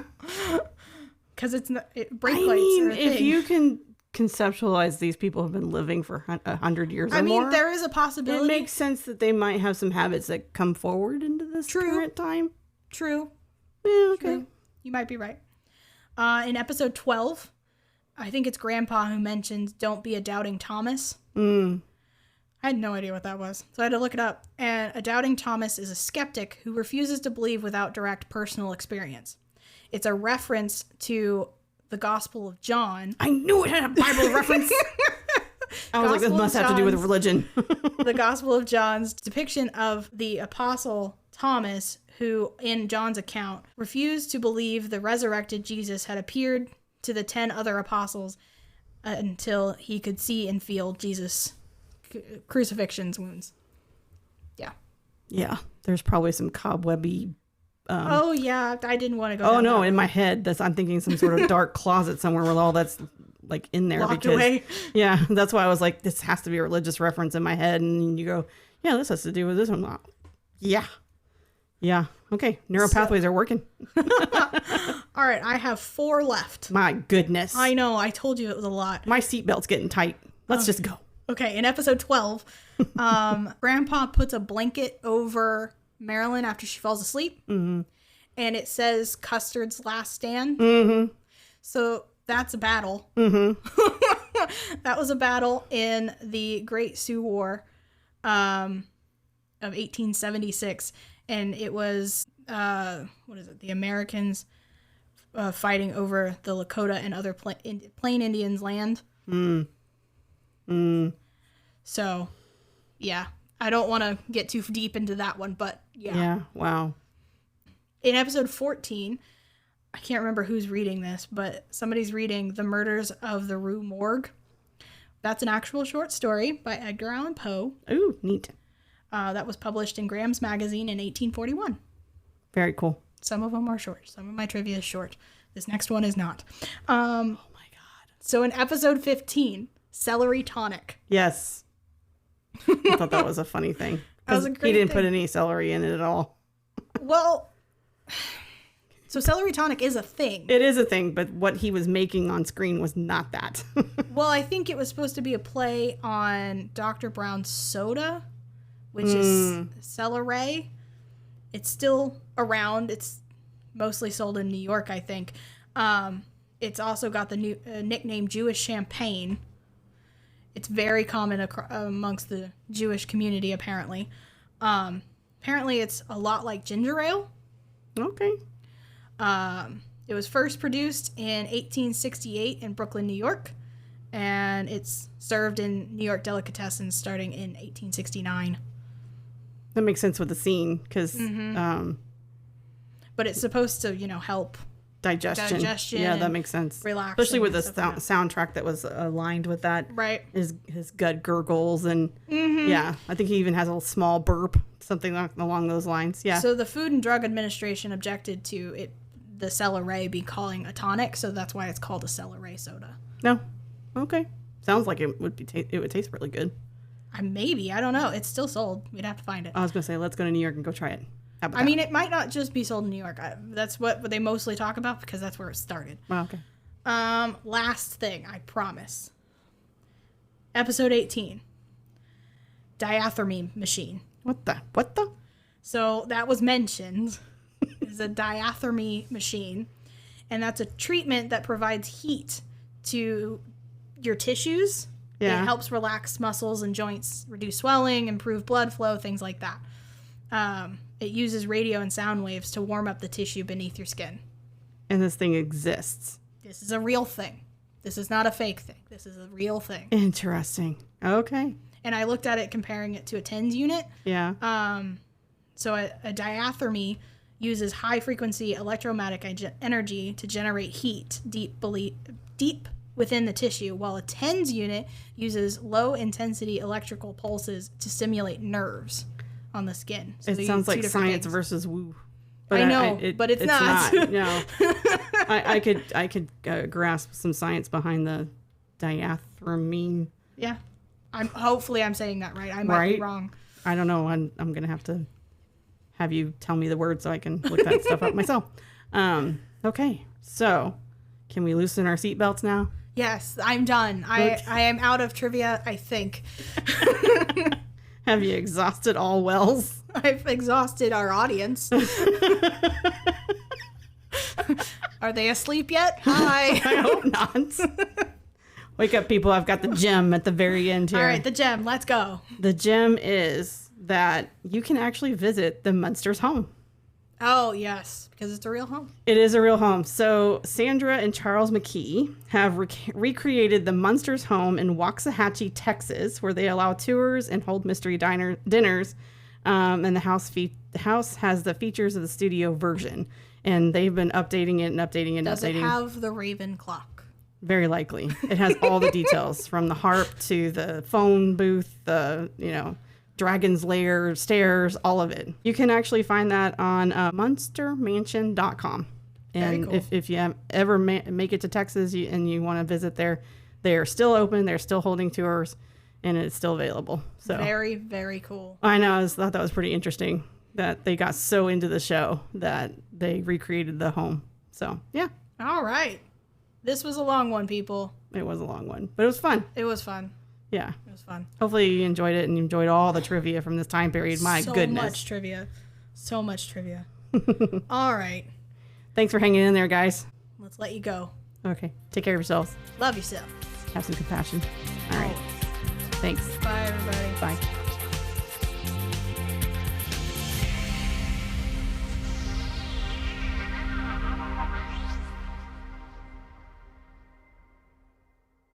Because it's not brake lights. I mean, if you can conceptualize these people have been living for 100 years or more. I mean, there is a possibility. It makes sense that they might have some habits that come forward into this current time. True. Yeah, okay. True. You might be right. In episode 12, I think it's Grandpa who mentions don't be a doubting Thomas. I had no idea what that was, so I had to look it up. And a doubting Thomas is a skeptic who refuses to believe without direct personal experience. It's a reference to the Gospel of John. I knew it had a Bible reference. I was like, this must have to do with religion. The Gospel of John's depiction of the Apostle Thomas, who, in John's account, refused to believe the resurrected Jesus had appeared to the 10 other apostles until he could see and feel Jesus' crucifixion's wounds. Yeah. Yeah. There's probably some cobwebby... oh yeah, I didn't want to go. Oh no, in my head, I'm thinking some sort of dark closet somewhere with all that's like in there. Locked away. Yeah, that's why I was like, this has to be a religious reference in my head, and you go, yeah, this has to do with this one. Yeah. Okay, neural pathways are working. All right, I have 4 left. My goodness. I know, I told you it was a lot. My seatbelt's getting tight. Let's just go. Okay, in episode 12, Grandpa puts a blanket over Marilyn after she falls asleep, and it says Custard's last stand. So that's a battle. That was a battle in the Great Sioux War of 1876, and it was the Americans fighting over the Lakota and other Plain Indians' land. So yeah, I don't want to get too deep into that one, but yeah. Yeah, wow. In episode 14, I can't remember who's reading this, but somebody's reading The Murders of the Rue Morgue. That's an actual short story by Edgar Allan Poe. Ooh, neat. That was published in Graham's Magazine in 1841. Very cool. Some of them are short. Some of my trivia is short. This next one is not. Oh my God. So in episode 15, celery tonic. Yes. I thought that was a funny thing. Because he didn't put any celery in it at all. Well, so celery tonic is a thing. It is a thing, but what he was making on screen was not that. Well, I think it was supposed to be a play on Dr. Brown's soda, which is celery. It's still around. It's mostly sold in New York, I think. It's also got the new nickname Jewish champagne. It's very common amongst the Jewish community, apparently. Apparently, it's a lot like ginger ale. Okay. It was first produced in 1868 in Brooklyn, New York, and it's served in New York delicatessens starting in 1869. That makes sense with the scene, because... but it's supposed to, help... Digestion. Yeah, that makes sense. Relaxing. Especially with the soundtrack that was aligned with that. Right. His gut gurgles and yeah, I think he even has a small burp, something along those lines. Yeah. So the Food and Drug Administration objected to the celery be calling a tonic, so that's why it's called a celery soda. No. Okay. Sounds like it would taste really good. Maybe, I don't know. It's still sold. We'd have to find it. I was gonna say, let's go to New York and go try it. I mean, it might not just be sold in New York. That's what they mostly talk about because that's where it started. Wow, okay. Last thing, I promise. Episode 18. Diathermy machine. What the? So that was mentioned. Is a diathermy machine. And that's a treatment that provides heat to your tissues. Yeah. It helps relax muscles and joints, reduce swelling, improve blood flow, things like that. It uses radio and sound waves to warm up the tissue beneath your skin. And this thing exists. This is a real thing. This is not a fake thing. This is a real thing. Interesting. Okay. And I looked at it comparing it to a TENS unit. Yeah. So a diathermy uses high-frequency electromagnetic energy to generate heat deep within the tissue, while a TENS unit uses low-intensity electrical pulses to stimulate nerves on the skin. So it sounds like science versus woo. But I know, but it's not. No. I could grasp some science behind the diathermy. Yeah. Hopefully I'm saying that right. I might be wrong. I don't know. I'm going to have you tell me the word so I can look that stuff up myself. Okay. So can we loosen our seatbelts now? Yes, I'm done. Okay. I am out of trivia, I think. Have you exhausted all wells? I've exhausted our audience. Are they asleep yet? Hi. I hope not. Wake up, people. I've got the gem at the very end here. All right, the gem. Let's go. The gem is that you can actually visit the Munsters' home. Oh, yes, because it's a real home. It is a real home. So Sandra and Charles McKee have recreated the Munsters' home in Waxahachie, Texas, where they allow tours and hold mystery dinners. And the house has the features of the studio version. And they've been updating it and updating it and updating. Does it have the Raven clock? Very likely. It has all the details from the harp to the phone booth, Dragon's Lair, stairs, all of it. You can actually find that on munstermansion.com. And cool. if you ever make it to Texas and you want to visit there, they are still open. They're still holding tours, and it's still available. So very, very cool. I know. I thought that was pretty interesting that they got so into the show that they recreated the home. So, yeah. All right. This was a long one, people. It was a long one, but it was fun. It was fun. Yeah. It was fun. Hopefully you enjoyed it and you enjoyed all the trivia from this time period. My goodness. So much trivia. All right. Thanks for hanging in there, guys. Let's let you go. Okay. Take care of yourselves. Love yourself. Have some compassion. All right. Thanks. Bye, everybody. Bye.